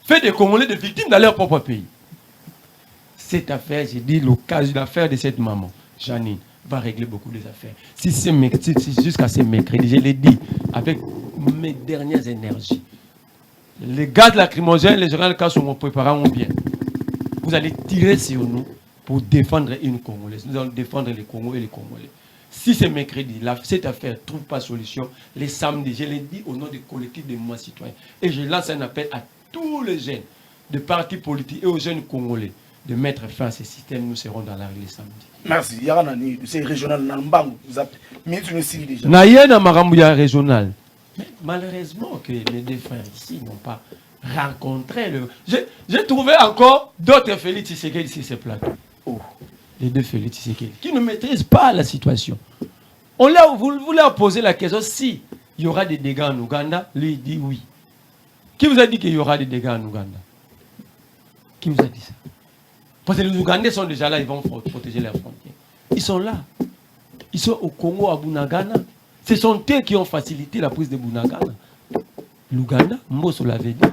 font des Congolais des victimes dans leur propre pays. Cette affaire, j'ai dit, l'occasion d'affaire de cette maman, Janine, va régler beaucoup des affaires. Si c'est jusqu'à ce mercredi, je l'ai dit, avec mes dernières énergies, les gaz lacrymogènes, les gens de cas sont préparés bien. Vous allez tirer sur nous pour défendre une Congolaise. Nous allons défendre les Congos et les Congolais. Si c'est mercredi, cette affaire ne trouve pas solution, les samedis, je l'ai dit au nom du collectif des mouvements citoyens. Et je lance un appel à tous les jeunes de partis politiques et aux jeunes Congolais de mettre fin à ce système. Nous serons dans la rue les samedis. Merci. C'est régional. Mais tu me signes déjà. Nayena Marambouya régional. Mais malheureusement que mes deux frères ici n'ont pas rencontré le... J'ai trouvé encore d'autres Félix Tshisekedi ici ces plateaux. Oh. Les deux Félix Tshisekedi qui ne maîtrisent pas la situation. Vous leur posez la question si il y aura des dégâts en Ouganda. Lui il dit oui. Qui vous a dit qu'il y aura des dégâts en Ouganda? Qui vous a dit ça? Parce que les Ougandais sont déjà là, ils vont protéger leurs frontières. Ils sont là. Ils sont au Congo, à Bunagana. Ce sont eux qui ont facilité la prise de Bunagana. L'Ouganda, Mbosso l'avait dit,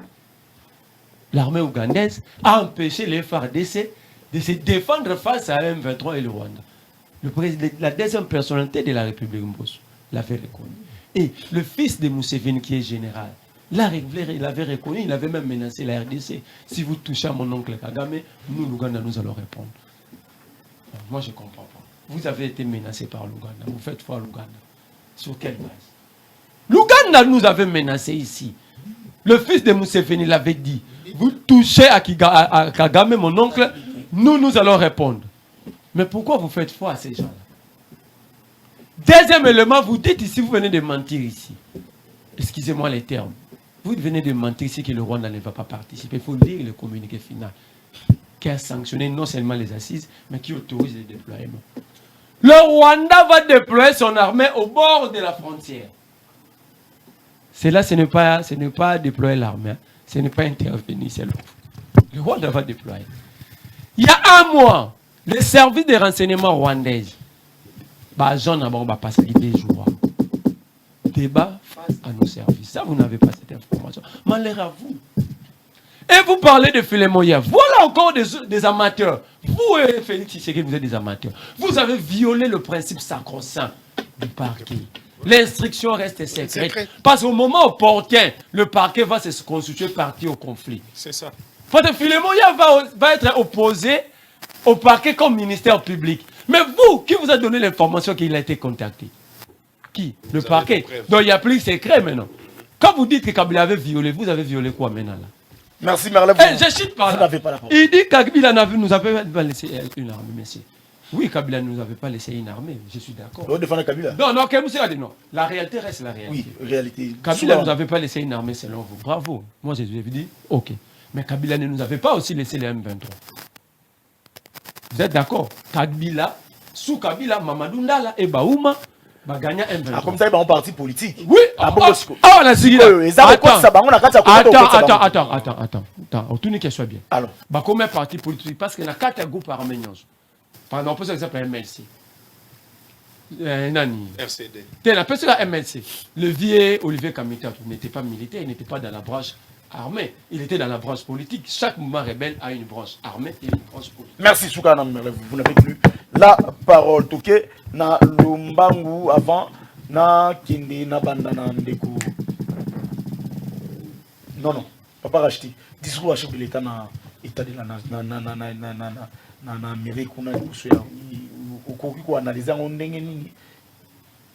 l'armée ougandaise a empêché les FARDC de se défendre face à M23 et le Rwanda. Le président, la deuxième personnalité de la République Mbosso l'avait reconnu. Et le fils de Museveni, qui est général, il l'avait reconnu, il avait même menacé la RDC. Si vous touchez à mon oncle Kagame, nous, l'Ouganda, nous allons répondre. Moi, je ne comprends pas. Vous avez été menacé par l'Ouganda. Vous faites foi à l'Ouganda. Sur quelle base? L'Ouganda nous avait menacé ici. Le fils de Museveni l'avait dit. Vous touchez à Kagame, mon oncle, nous allons répondre. Mais pourquoi vous faites foi à ces gens-là? Deuxième élément, vous dites ici, vous venez de mentir ici. Excusez-moi les termes. Vous venez de mentir ici que le Rwanda ne va pas participer. Il faut lire le communiqué final qui a sanctionné non seulement les assises, mais qui autorise les déploiements. Le Rwanda va déployer son armée au bord de la frontière. Cela, ce n'est pas déployer l'armée. Ce n'est pas intervenir seulement. Le Rwanda va déployer. Il y a un mois, les services de renseignement rwandais, Jean Nabon va passer des jours. Débat face à nos services. Ça, vous n'avez pas cette information. Malheur à vous. Et vous parlez de Philémonia. Voilà encore des amateurs. Vous et Félix Tshisekedi, vous êtes des amateurs. Vous avez violé le principe sacro-saint du parquet. L'instruction reste secrète. Parce qu'au moment opportun, le parquet va se constituer partie au conflit. C'est ça. Parce que Philémonia va être opposé au parquet comme ministère public. Mais vous, qui vous a donné l'information qu'il a été contacté? Qui? Le parquet. Donc il n'y a plus de secret maintenant. Quand vous dites que Kabila avait violé, vous avez violé quoi maintenant là? Merci, Merlin. Je chute pas là. Il dit que Kabila nous avait pas laissé une armée, monsieur. Oui, Kabila ne nous avait pas laissé une armée, je suis d'accord. On défend Kabila. Non, monsieur a dit non. La réalité reste la réalité. Oui, réalité. Kabila ne nous avait pas laissé une armée selon vous. Bravo. Moi, je lui ai dit, ok. Mais Kabila ne nous avait pas aussi laissé les M23. Vous êtes d'accord? Kabila, sous Kabila, Mamadou Ndala et Baouma, va gagner M23. Ah, comme ça, ils vont parti politique. Oui, bon, attends, tout qu'elle soit bien. Alors, bah comme un parti politique, parce qu'il y a 4 groupes armés. Pendant, on peut exemple MLC. Nani. RCD. On appelle ça MLC. Le vieux Olivier Kamita n'était pas militaire, il n'était pas dans la branche armée, il était dans la branche politique. Chaque mouvement rebelle a une branche armée et une branche politique. merci Soukana, vous n'avez plus la parole. Touké, na Lumbangu avant, na Kindi, na Bandana, Ndeko. Non, papa racheté. Discours à chef de l'État na État de la na Amérique, on a au analyser en ndenge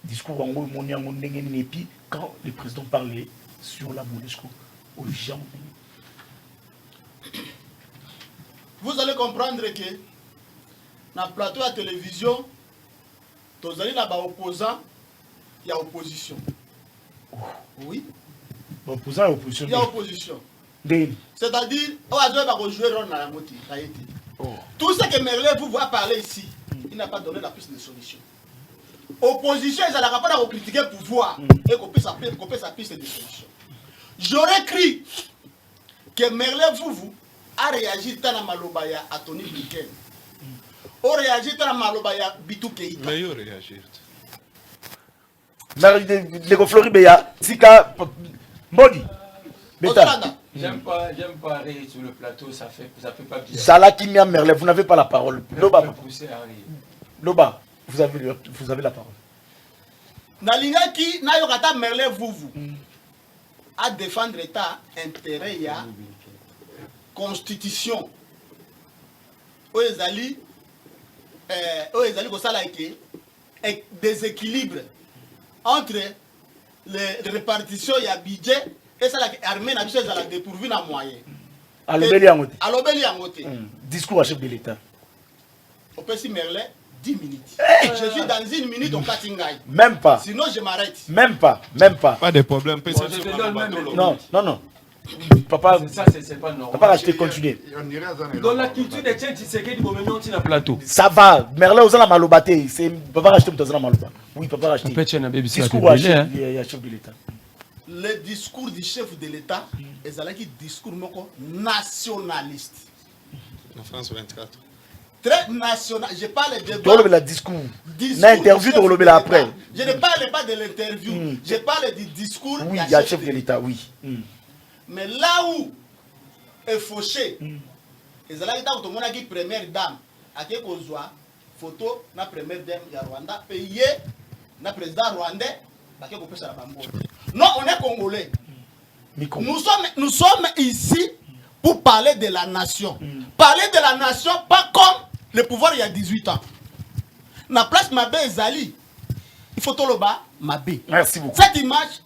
discours en gros mon en ndenge et puis quand le président parlait sur la MONUSCO au gens. Vous allez comprendre que dans le plateau de télévision, vous allez là-bas opposant, il y a opposition. Oui. Opposant et opposition. Il y a opposition. C'est-à-dire, on va jouer rôle dans la moitié. Tout ce que Merlin vous voit parler ici, il n'a pas donné la piste de solution. Opposition, ils n'ont pas critiquer le pouvoir et qu'on puisse sa piste de solution. J'aurais cru que Merlin vous a réagi dans la Malobaya à Tony Blinken. A réagi dans la Malobaya Bitou Keïta. Mais il réagit. Les Floribeya, Sika, Mbodi. J'aime pas rire sur le plateau, ça fait pas bien. Zala Kimia Merlin, vous n'avez pas la parole. Loba, Loba, vous avez la parole. Nalingaki, Nayokata Merlin vous à défendre l'État intérêt et la constitution. Oezali et déséquilibre entre les répartitions et le budget et ça l'armée n'a pas la dépourvu dans moyen. Alobeli Angote. Alobeli Angote. Discours à chef de l'État. Au petit Merlin 10 minutes. Je suis dans 1 minute au Katingaï. Même pas. Sinon je m'arrête. Même pas. Pas de problème. Non. Papa, ça c'est pas normal. Papa acheté continuer. Dans la culture des tchèques, c'est qu'il faut maintenant sur le plateau. Ça va. Merlin aux Malobaté. C'est papa acheté dans Maloba. Oui, papa acheté. Discours à chef de l'État. Le discours du chef de l'État est un discours nationaliste. En France 24. Très national. Je parle de discours. L'interview de après. Je ne parle pas de l'interview. Je parle du discours du chef de l'État. Oui. Mais là où est fauché, et c'est là que tout le monde a dit première dame, à qui qu'on soit photo na première dame du Rwanda, payé na président rwandais, à qui qu'on peut se la bamboule. Non, on est congolais. Nous sommes ici pour parler de la nation. Parler de la nation, pas comme le pouvoir il y a 18 ans. La place Mabé et Zali, il faut tout le bas, Mabé. Merci beaucoup. Cette image,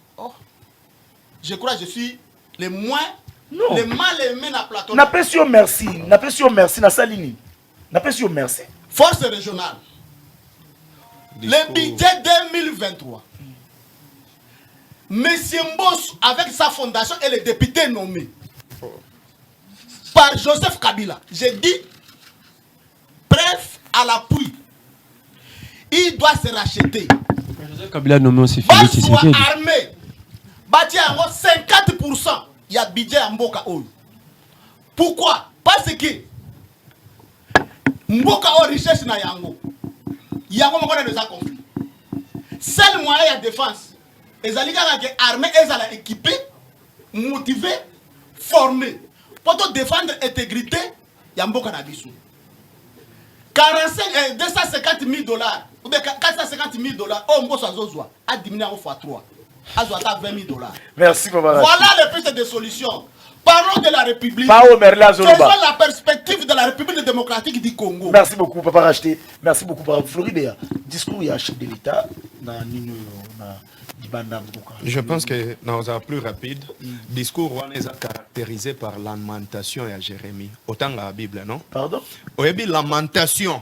je crois que je suis le moins, le mal aimé dans le plateau. N'a pas sûr merci, na Salini. N'a pas sûr merci. Force régionale. Le budget 2023. Monsieur Mbos, avec sa fondation et les députés nommés par Joseph Kabila, j'ai dit, bref, à l'appui, il doit se racheter. Joseph Kabila nommé aussi Félix Tshisekedi. Armé, bâti en 50%, il y a budget en Mboka Oyo. Pourquoi? Parce que Mboka Oyo richesse na yango. Yango moko na déjà compris. Seul moyen de défense. Les armées, elles sont équipées, motivées, formées. Pour défendre l'intégrité, il y a Mboka Nabisu. 250 000 $, ou bien 450 000 $, oh, Mboka Zozwa, a diminué en x3. A 20 000 $. Merci, papa. Voilà les pistes de solutions. Parlons de la République. Faisons la perspective de la République démocratique du Congo. Merci beaucoup, papa Racheté. Merci beaucoup, papa Floribéa. Discours, il y a chef de l'État. Je pense que dans un plus rapide, le discours est caractérisé par lamentation et Jérémie. Autant la Bible, non? Pardon? Oui, lamentation.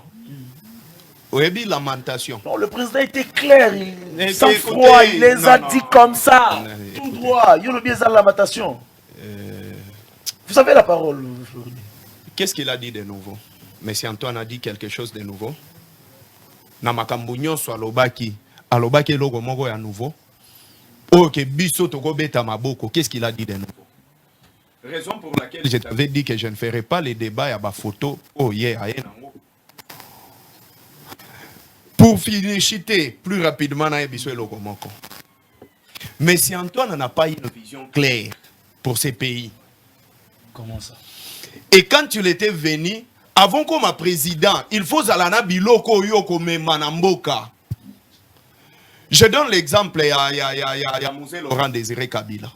Oui, lamentation. Non, le président était clair, sans froid, il les a dit comme ça. Tout droit, il y a bien la lamentation. Vous avez la parole, Floride. Qu'est-ce qu'il a dit de nouveau? Monsieur Antoine a dit quelque chose de nouveau. Namakambunyo soit lobaki. alobaki eloko moko ya nouveau. Ok, biso toko beta maboko. Qu'est-ce qu'il a dit de nouveau? Raison pour laquelle je t'avais dit que je ne ferai pas les débats à ma photo. Oh yeah, pour finir plus rapidement na ebiso eloko moko. Mais si Antoine n'a pas une vision claire pour ces pays. Comment ça? Et quand tu l'étais venu, avant comme président, il faut zalana biloko yoko me manamboka. Je donne l'exemple à Moussé Laurent Désiré Kabila.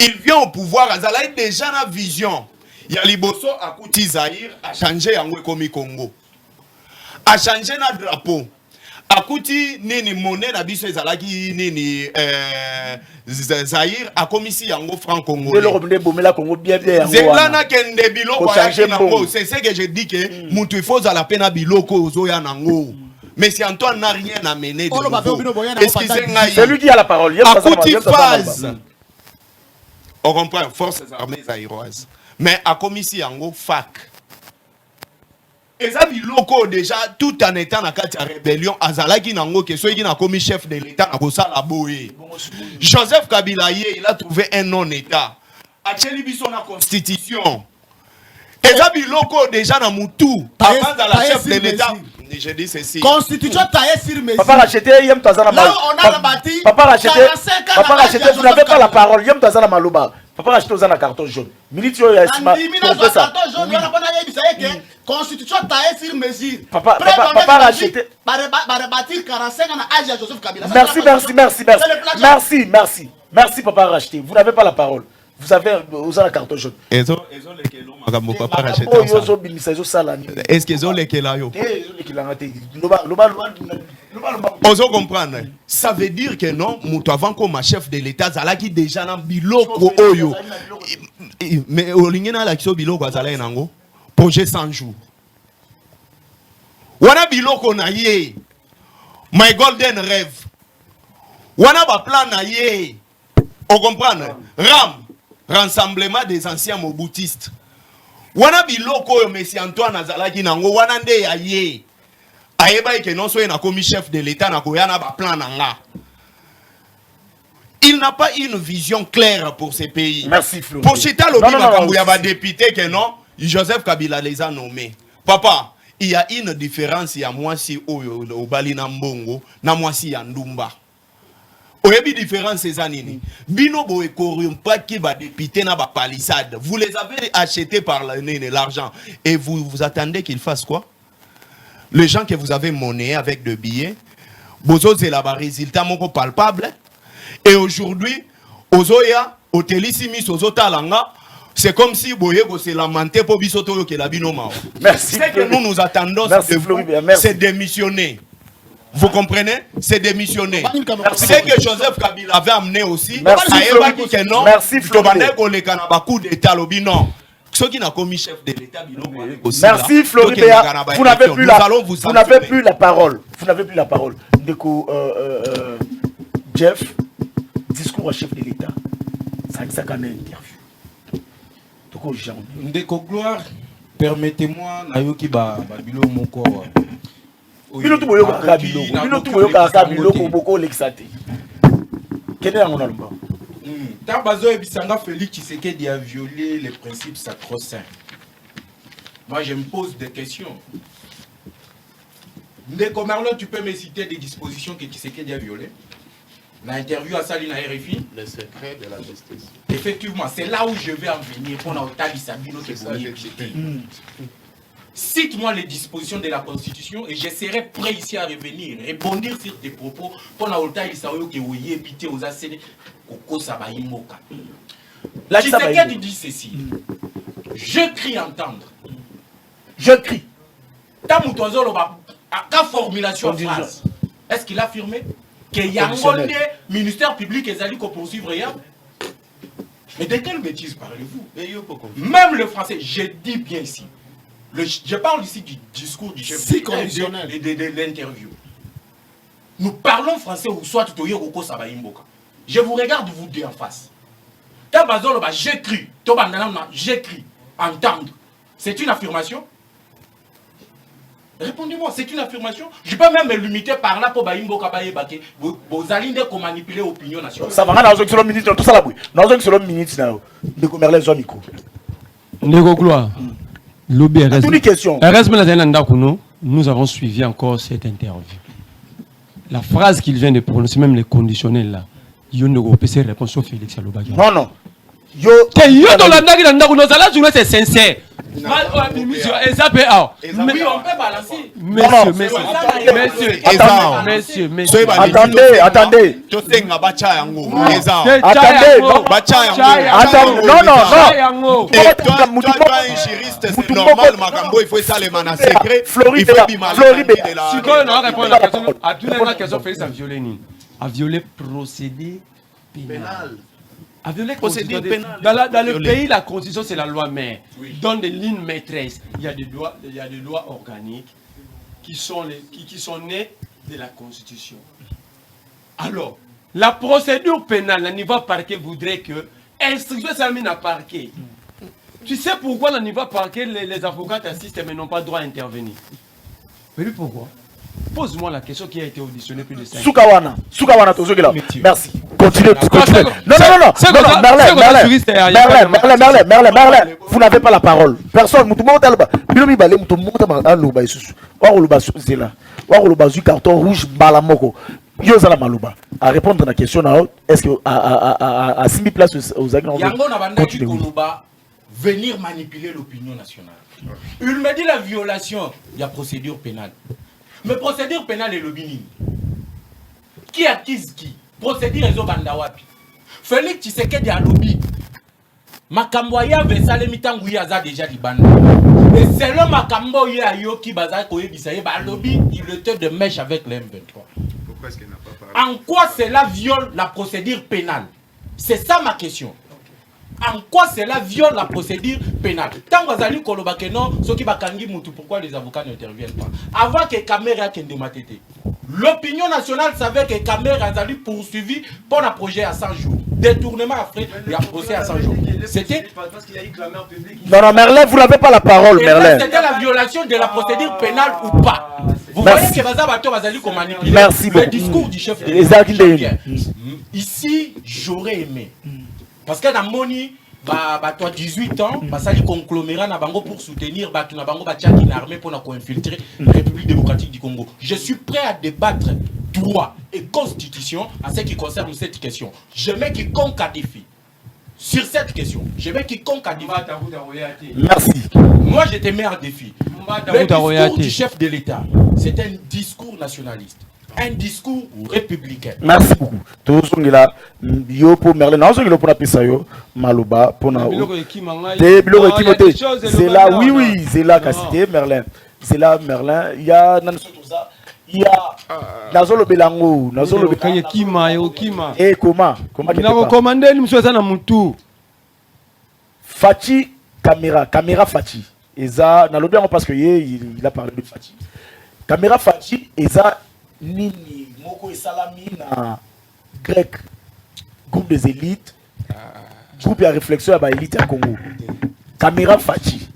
Il vient au pouvoir, il a déjà une vision. Il y a Liboso à Kouti Zahir a changé en Wekomi Congo. A changé notre drapeau. A Kouti nini monnaie na biso ezalaki nini Zahir a commis ici en franc-congolais. Zelana kende biloko ayaki nango. C'est ce que je dis que mutu il faut la peine biloko ozoya nango. Mais si Antoine n'a rien amené de nouveau, c'est lui qui a la parole. À Kouti phase. On comprend, forces armées zaïroises. Mais à commissi yango fac. Et ça biloko déjà tout en étant dans la rébellion azalaki nango que soit qui n'a commis chef de l'état na kosala boye. Joseph Kabila il a trouvé un non-état. Acheli biso na constitution. Et ça biloko déjà na mutu avant dans la chef de l'état. Je dis ceci. Constitution taillée sur mesure. Papa racheté, Yem Tazana Maloba. Là, on a bâti. Papa racheté, vous n'avez pas la parole. Yem Tazana Maloba. Papa racheté aux carton jaune. Militio Yassima. Carton jaune, on a pas dit Constitution taillée sur mesure. Papa racheté. Bâtir 45 ans à âge à Joseph Kabila. Merci, papa racheté. Vous n'avez pas la parole. Vous avez la carton jaune. Est-ce qu'ils ont les Kelayo? Oso comprendre. Ça veut dire que non, moutou avant comme chef de l'État, Zalaki déjà dans biloko oyo. Mais au lingena la kiso biloko azala nango. Projet 100 jours. Wana biloko na ye. My golden rêve. Wana ba plan na ye. On comprend. Rassemblement des anciens moboutistes. Wana biloko yo Messi Antoine azalaki nango wana nde ya ye. Ayeba ke non soye na komi chef de l'état na koyana ba plan nanga. Il n'a pas une vision claire pour ces pays. Merci Flo. Pour Chita Lobi makambu ya ba député que non, Joseph Kabila les a nommés. Papa, il y a une différence ya mwasi oyo obali na mbongo na mwasi ya ndumba. Oyebi différence ces années. Bino boe corrompa qui va député na ba palissade. Vous les avez achetés par l'argent et vous attendez qu'ils fassent quoi? Les gens que vous avez monnayés avec des billets, bozo c'est là-bas résultat moko palpable. Et aujourd'hui, ozoya otelisimis ozotalanga, c'est comme si boye ko se lamenter pour bisoto yo ke la bino mao. Merci. C'est que nous attendons de vous, c'est démissionner. Vous comprenez? C'est démissionner. C'est que Joseph Kabila avait amené aussi. Merci Floribert. Merci Floribert. Vous n'avez plus la parole. Vous n'avez plus la parole. Jeff, discours à chef de l'État. Ça quand même interview. Ndeko Gloire, permettez-moi, Nayoki Babilo Moko. Bino tu boyoka kabilo, bino tu boyoka kabilo ko boko lexate. Quel est mon alba? Tabazo et Bissanga Félix Tshisekedi a violé les principes sacro-saints. Moi je me pose des questions. Ndeko Marlon, tu peux me citer des dispositions que Tshisekedi a violées? L'interview à Salina RFI. Le secret de la justice. Effectivement, c'est là où je vais en venir pour Naotali Sabino qui est. Cite-moi les dispositions de la Constitution et je serai prêt ici à revenir, répondre sur des propos pour Naotali Sabino qui est pité aux ACD. Koko Sabayimoka. Tshisekedi dit ceci. Je crie entendre. Je crie. Tamoutozo, à formulation phrase. Est-ce qu'il a affirmé qu'il y a un ministère public et Zali qu'on poursuivre rien? Mais de quelle bêtise parlez-vous? Même le français, je dis bien ici. Je parle ici du discours du chef conditionnel et de l'interview. Nous parlons français ou soit Toyo Roko Sabayimboka. Je vous regarde vous deux en face. J'écris. J'écris. Entendre. C'est une affirmation? Répondez-moi, c'est une affirmation. Je peux même me limiter par là pour Baïmbo Kabaye Bake. Vous allez manipuler l'opinion nationale. Ça va, on a besoin de minutes, tout ça là, oui. On a besoin de minutes, de commerler les zones. Nego Gloire. Lobby RS. Toutes les questions. Nous avons suivi encore cette interview. La phrase qu'il vient de prononcer, même les conditionnels là, il y a une réponse au Félix Alobagi. Non, non. Yo dans la journée c'est sincère. Oui, on peut balancer. Messieurs. Attendez. Non. Toi, un juriste, c'est normal, Makambo, il faut ça les manas secret. Floride, si quand on répond à la question, Félix a violé ni. A violé procédé pénal. A violé procédé pénal. Dans le pays, la constitution, c'est la loi mère. Dans des lignes maîtresses, il y a des lois organiques qui sont nées de la constitution. Alors, la procédure pénale, le niveau parquet voudrait que instruction s'amène à parquet. Tu sais pourquoi le niveau parquet, les avocats assistent mais n'ont pas droit à intervenir? Mais pourquoi? Pose-moi la question qui a été auditionnée plus de 5 Soukawana, merci. Continuez. Non, Merlin, vous n'avez pas la parole. Personne, carton rouge, balamoko. À répondre à la question, est-ce que à 6 000 places aux agents venir manipuler l'opinion nationale. Il me dit la violation, il y a procédure pénale. Mais procédure pénale est le bini. Qui accuse qui? Procédure est au bandawapi. Félix Tshisekedi a lobby. Makamboya vesale mitangouya za déjà di banda. Et c'est le Makamboya yoki baza koye bisaye ba lobby, il était de mèche avec l'M23. Pourquoi est-ce qu'il n'a pas parlé? En quoi cela viole la procédure pénale? C'est ça ma question. En quoi cela viole la procédure pénale? Tant que Zali Kolobakeno, ceux qui bakangi moutou, pourquoi les avocats n'interviennent pas? Avant que Caméra kende matete. L'opinion nationale savait que Caméra a poursuivi pour un projet à 100 jours. Détournement après, il y a procès à 100 jours. C'était. Non, Merlin, vous n'avez pas la parole, Merlin. C'était la violation de la procédure pénale ou pas? Vous voyez que Bazabato Bazali comme manipulé. Merci beaucoup. Le discours du chef de l'État. Ici, j'aurais aimé. Parce que dans Moni, toi 18 ans, ça dit conglomérat na bango pour soutenir na bango une armée pour infiltrer la République démocratique du Congo. Je suis prêt à débattre droit et constitution à ce qui concerne cette question. Je mets quiconque à défi. Sur cette question, je mets quiconque à défi. Merci. Moi, je te mets en défi. Le discours du chef de l'État, c'est un discours nationaliste. Un discours républicain. Merci beaucoup. Tout ce là, yo pour Merlin, non, ce pour la pisa yo, Malouba pour na. C'est là, oui, c'est là qu'a Merlin. C'est là Merlin. Il y a Nazolo Belango, Nazolo Kima. Et comment il a recommandé l'impression na mutu. Fachi caméra Fachi. Et ça, na lobby parce que il a parlé de Fachi. Caméra Fachi et ça nini moko esalami na grec groupe des élites groupe ya réflexion ya ba élite ya Congo. Caméra Fachi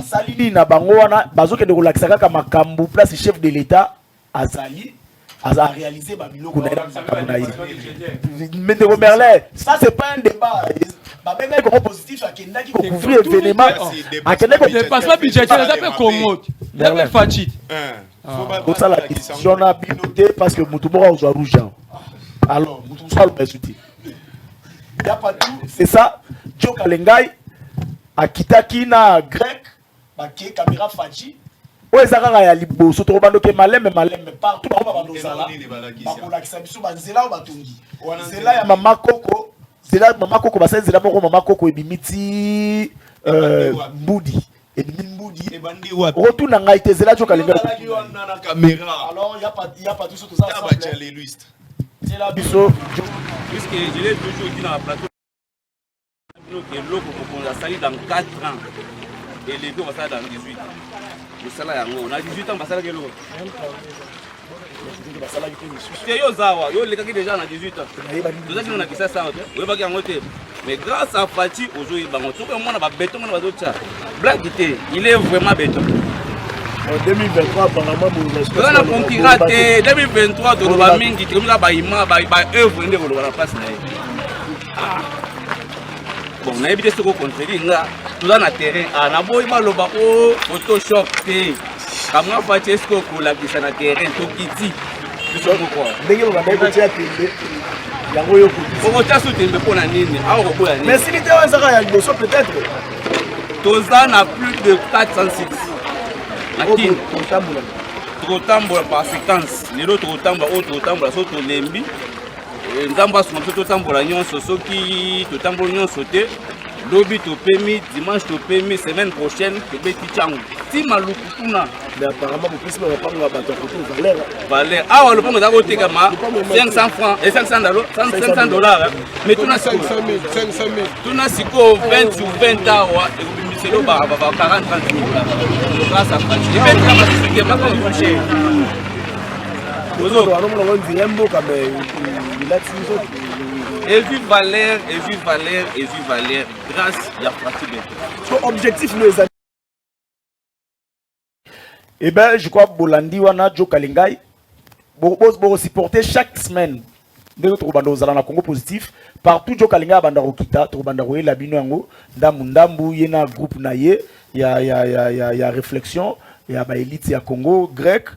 salini na bango wana bazokende kolakisa kaka makambo place chef de l'État azali a réalisé ba biloko na ye. Mais de Merlin, ça c'est pas un débat. Babenga ko positif akendaki ko couvrir événement akendaki ko dépassement budgétaire ça fait Congo. Merlin Fachi. Pour ça la question a piloté parce que Moutoumora doit rouge. Alors Moutoumora le pésuti. Il y a pas tout, c'est ça. Joe Kalengai akitaki na grec baké caméra Fachi. O ezaka ya liboso to bando ke maleme partout ba bando sala. Ba kolakisa biso banzela o batongi. Zela ya mama Koko, zela mama Koko ba zela moko mama Koko ebimiti Mbudi. Retourne à Ngaïté, c'est là que tu as les caméra. Alors, il n'y a pas tout ça. C'est là, Bisso. Puisque je l'ai toujours dit dans la plateau, on a sali dans 4 ans. Et les deux, on va sali dans 18 ans. Le salaire, on a 18 ans, on va sali dans l'eau. Déjà on a 18 ans. On a dit ça, mais grâce à Fati, aujourd'hui, il est vraiment béton. En 2023, apparemment, vous toza na concurrent te 2023 toloba mingi tokomika baima baœuvre nde koloba na place na ye. Bon nayebi te soki ocontredire nga toza na terrain naboyi baloba o photoshop te kamwa fati eske okolakisa na terrain tokiti biso moko ndenge babandaki kotia tembe yango oyo okotia so tembe mpo na nini awa kokoya nini mais sili te oyo ezaka ya liboso peut-être toza na plus de 400 sites na kini tokotambola par séquence lelo tokotambola oyo tokotambola so tolembi nzambe asunga biso totambola nyonso soki totambola nyonso te lobi topemi dimanche topemi semaine prochaine tobeti ntango ti maluku kuna mais apparemment bopesi bapanga bato ya koto valeur awa lopango eza kotekama 500 francs et 500 dollars mais tuna sikoyo 20 sur 20 awa ekobimiselo ba 40 30 000 grâce à pratique epetaka masisike makoiche et vu valeur grâce à pratique. Objectif nous est eh ben je crois Bolandi wana Joe Kalingai bo supporter chaque semaine de notre bando za na Congo positif partout Joe Kalingai banda rokita to banda roela bino yango ndambu yena groupe na ye ya réflexion ya ba élite ya Congo grec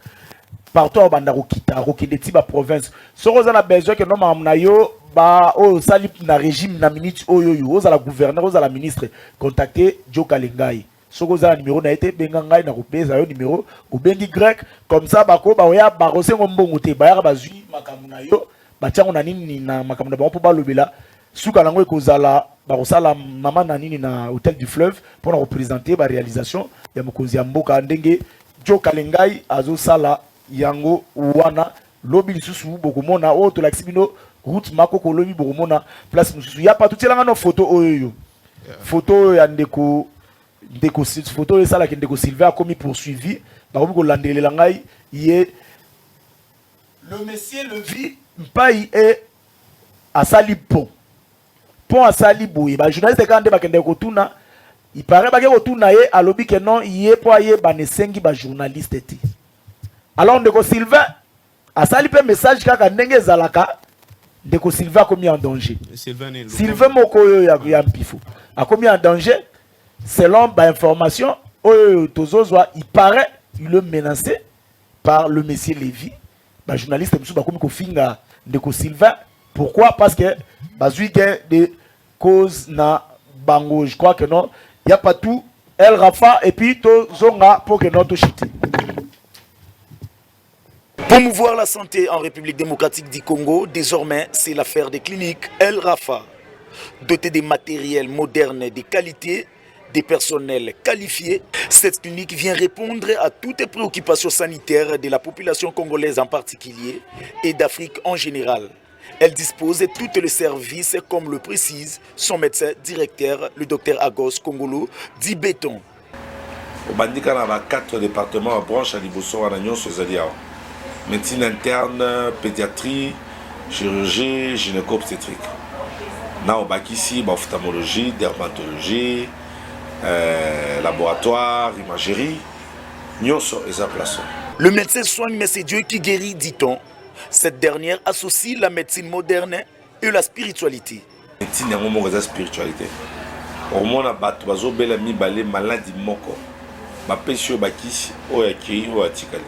partout banda rokita rokende ti ba province soko za na besoin que no mamna yo ba o sali na régime na minute oyo yo za la gouverneur za la ministre contacter Joe Kalingai soko za numéro na été benga ngai na kopeza yo numéro obengi grec comme ça bako ba oya ba rosengo mbongo te ba ya bazui makamuna na yo ba tiango na nini na makamuna ba po ba lobela suka nango ekozala ba kosala mama na nini na hôtel du fleuve pour représenter ba réalisation ya mokonzi ya mboka ndenge Joe Kalingai azo sala yango wana lobi lisusu bokomona o to laxibino route makoko lobi bokomona place mususu ya pa tout elanga no photo oyo photo ya ndeko photo et ça là qui ndeko Sylvain a commis poursuivi ba ko landelela ngai ye le monsieur le vit mpai et à sali pont à sali boye ba journaliste quand ba kende ko tuna il paraît ba ko tuna ye alobi que non ye po ye ba ne sengi ba journaliste ti alors ndeko Sylvain a sali pe message kaka ndenge zalaka ndeko Sylvain a commis en danger Sylvain moko yo ya mpifo a commis en danger. Selon l'information, il paraît il est menacé par le monsieur Lévy. Le journaliste de Sylvain. Pourquoi? Parce que il y a des causes na bango. Je crois que non. Il n'y a pas tout. El Rafa et puis Zonga pour que notre chute. Promouvoir la santé en République démocratique du Congo, désormais, c'est l'affaire des cliniques El Rafa. Dotées de matériel moderne de qualité, des personnels qualifiés, cette clinique vient répondre à toutes les préoccupations sanitaires de la population congolaise en particulier et d'Afrique en général. Elle dispose de tous les services comme le précise son médecin directeur, le docteur Agos Kongolo, dit Béton. Au bandika na 4 départements à branche à Liboso à Nyon Sozalia. Médecine interne, pédiatrie, chirurgie, gynéco-obstétrique. Na au bakisi, ophtalmologie, dermatologie, laboratoire, imagerie, nyonso et sa place. Le médecin soigne, mais c'est Dieu qui guérit, dit-on. Cette dernière associe la médecine moderne et la spiritualité. Médecine est la spiritualité. Au moins, on a besoin de maladie moko. Ma pécho bakisi, oyaki, oyatikali.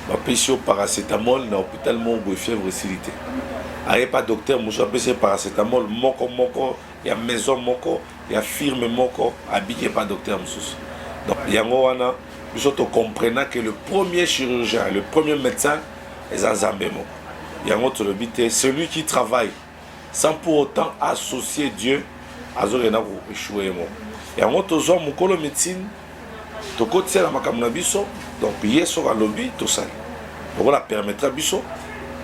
Ma pécho paracétamol na hôpital mongo fièvre silité. Aye pas docteur, moussa péché paracétamol moko moko, ya maison moko. Il y a firme moko habillé par docteur Moussous. Donc, il y a un nous comprenons que le premier chirurgien, le premier médecin est un Zambémo. Il y a un autre but, celui qui travaille sans pour autant associer Dieu à Zorena pour échouer. Il y a un autre homme qui est médecine, qui est la Macamnabiso, donc il est sur le lobby, tout ça. Donc, on permettra Bisso.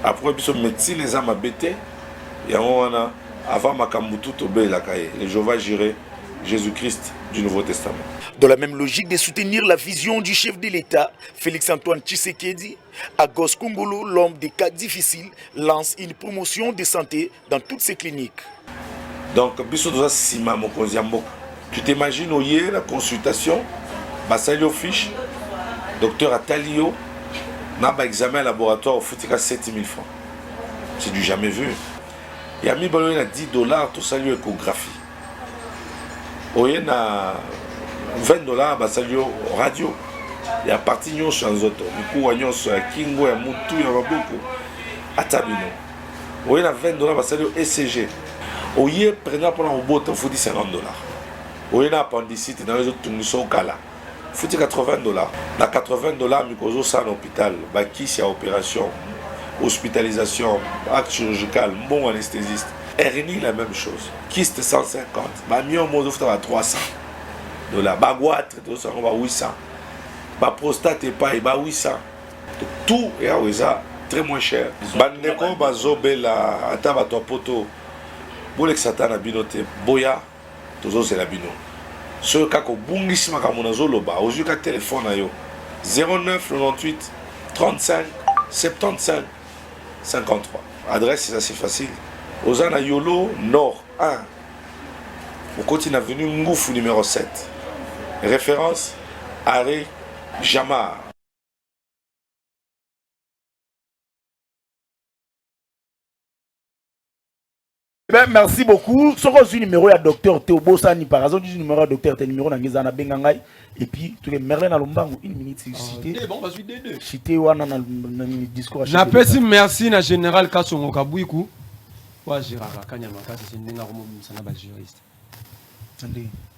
Après, Bisso médecine, les âmes abêtées, il y a un avant Makambutu Tobé Lakaye, et Jéhovah Jiré, Jésus-Christ du Nouveau Testament. Dans la même logique de soutenir la vision du chef de l'État, Félix-Antoine Tshisekedi, Agos Kongolo, l'homme des cas difficiles, lance une promotion de santé dans toutes ses cliniques. Donc, tu t'imagines au la consultation, Bassalio fiche, docteur Atalio, n'a pas examen laboratoire au foutika 7000 francs. C'est du jamais vu. Il y a mis $10, tout ça lui échographie. Il y a $20, bah ça lui radio. Il y a parti nyon sur un autre. Du coup, il y a Kingo, il y a Moutou, il y a beaucoup. Atabino. Il y a $20, bah ça lui ECG. Il y a prenant pour un robot, il faut $50. Il y a appendicite dans les autres tournisos au Kala. Il faut $80. Dans $80, Mikozo, ça en hôpital. Bah qui c'est opération, hospitalisation, acte chirurgical, bon anesthésiste. RNI, la même chose. Kyste 150. Bah mieux au monde, il 300 $. Bah goitre, tout ça, on va 800. Bah prostate et pas, bah 800. Tout est à Oueza, très moins cher. Bah neko, bah zobela, ataba to poto. Bolek satana binote, boya, tozo c'est la bino. Ce cas ko bungisima kamona zoloba, aux yeux téléphone yo. 09 98 35 75 53. Adresse c'est assez facile. Ozana Yolo Nord 1. Au continent avenue Ngoufou numéro 7. Référence Arrêt Jamar. Ben, merci beaucoup. Ce que numéro à docteur Théo Bossani par exemple, du numéro à docteur Théo numéro Nangizana Bengangai et puis tu les Merlin à Lombango une minute cité. Bon, vas-y deux. Cité wana na discours. Na pesi merci na général Kasongo Kabuiku. Wa Gérard Kanyama kasi c'est ndenga romo musana ba juriste.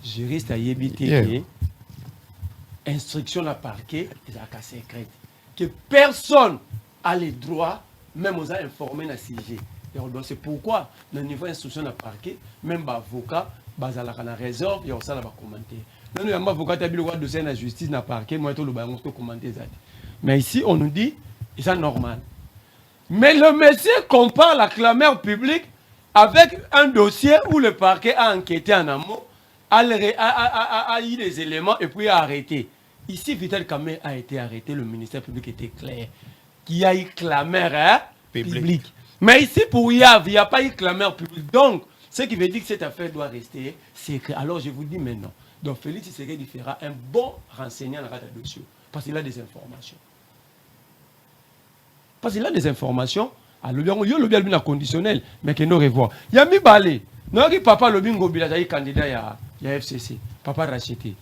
Juriste a yebité instruction la parquet et à secrète que personne a le droit même aux informer na sujet. C'est pourquoi, dans le niveau d'instruction de parquet, même l'avocat, il y a une réserve, il y a un commentaire. Il y a un avocat qui a le dossier de la justice dans le parquet, moi, je vais commenter ça. Mais ici, on nous dit, c'est normal. Mais le monsieur compare la clameur publique avec un dossier où le parquet a enquêté en amont, a eu des éléments et puis a arrêté. Ici, Vital Kamé a été arrêté, le ministère public était clair, qu'il y a eu clameur publique. Mais ici, pour Yav, il n'y a pas eu clameur publique. Donc, ce qui veut dire que cette affaire doit rester secret. Alors, je vous dis maintenant. Donc, Félix Tshisekedi fera un bon renseignant dans le dossier. Parce qu'il a des informations. Parce qu'il a des informations. Alors, il y a le bien conditionnel, mais qu'il nous revoit. Il y a mis balé. Non, papa, le bingo, il a candidat à FCC. Papa racheté.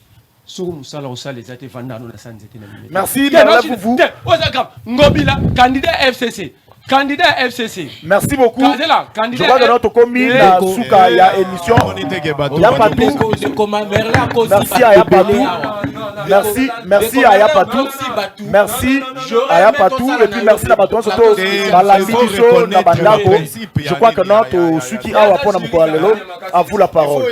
Merci, madame vous. Ngobila, candidat FCC. Candidat FCC. Merci beaucoup. Candidat je vois que notre commune à Souka, il y a émission. Il y a pas tout. Merci à Yapatou. Merci à Yapatou. Merci à Yapatou. Et puis merci à Yapatou. Surtout à la Bidiso, à Bandako. Je crois que notre Suki a pour à vous la parole.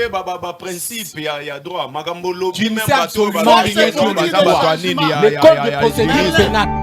Tu ne sais absolument rien sur le code de procédure pénale.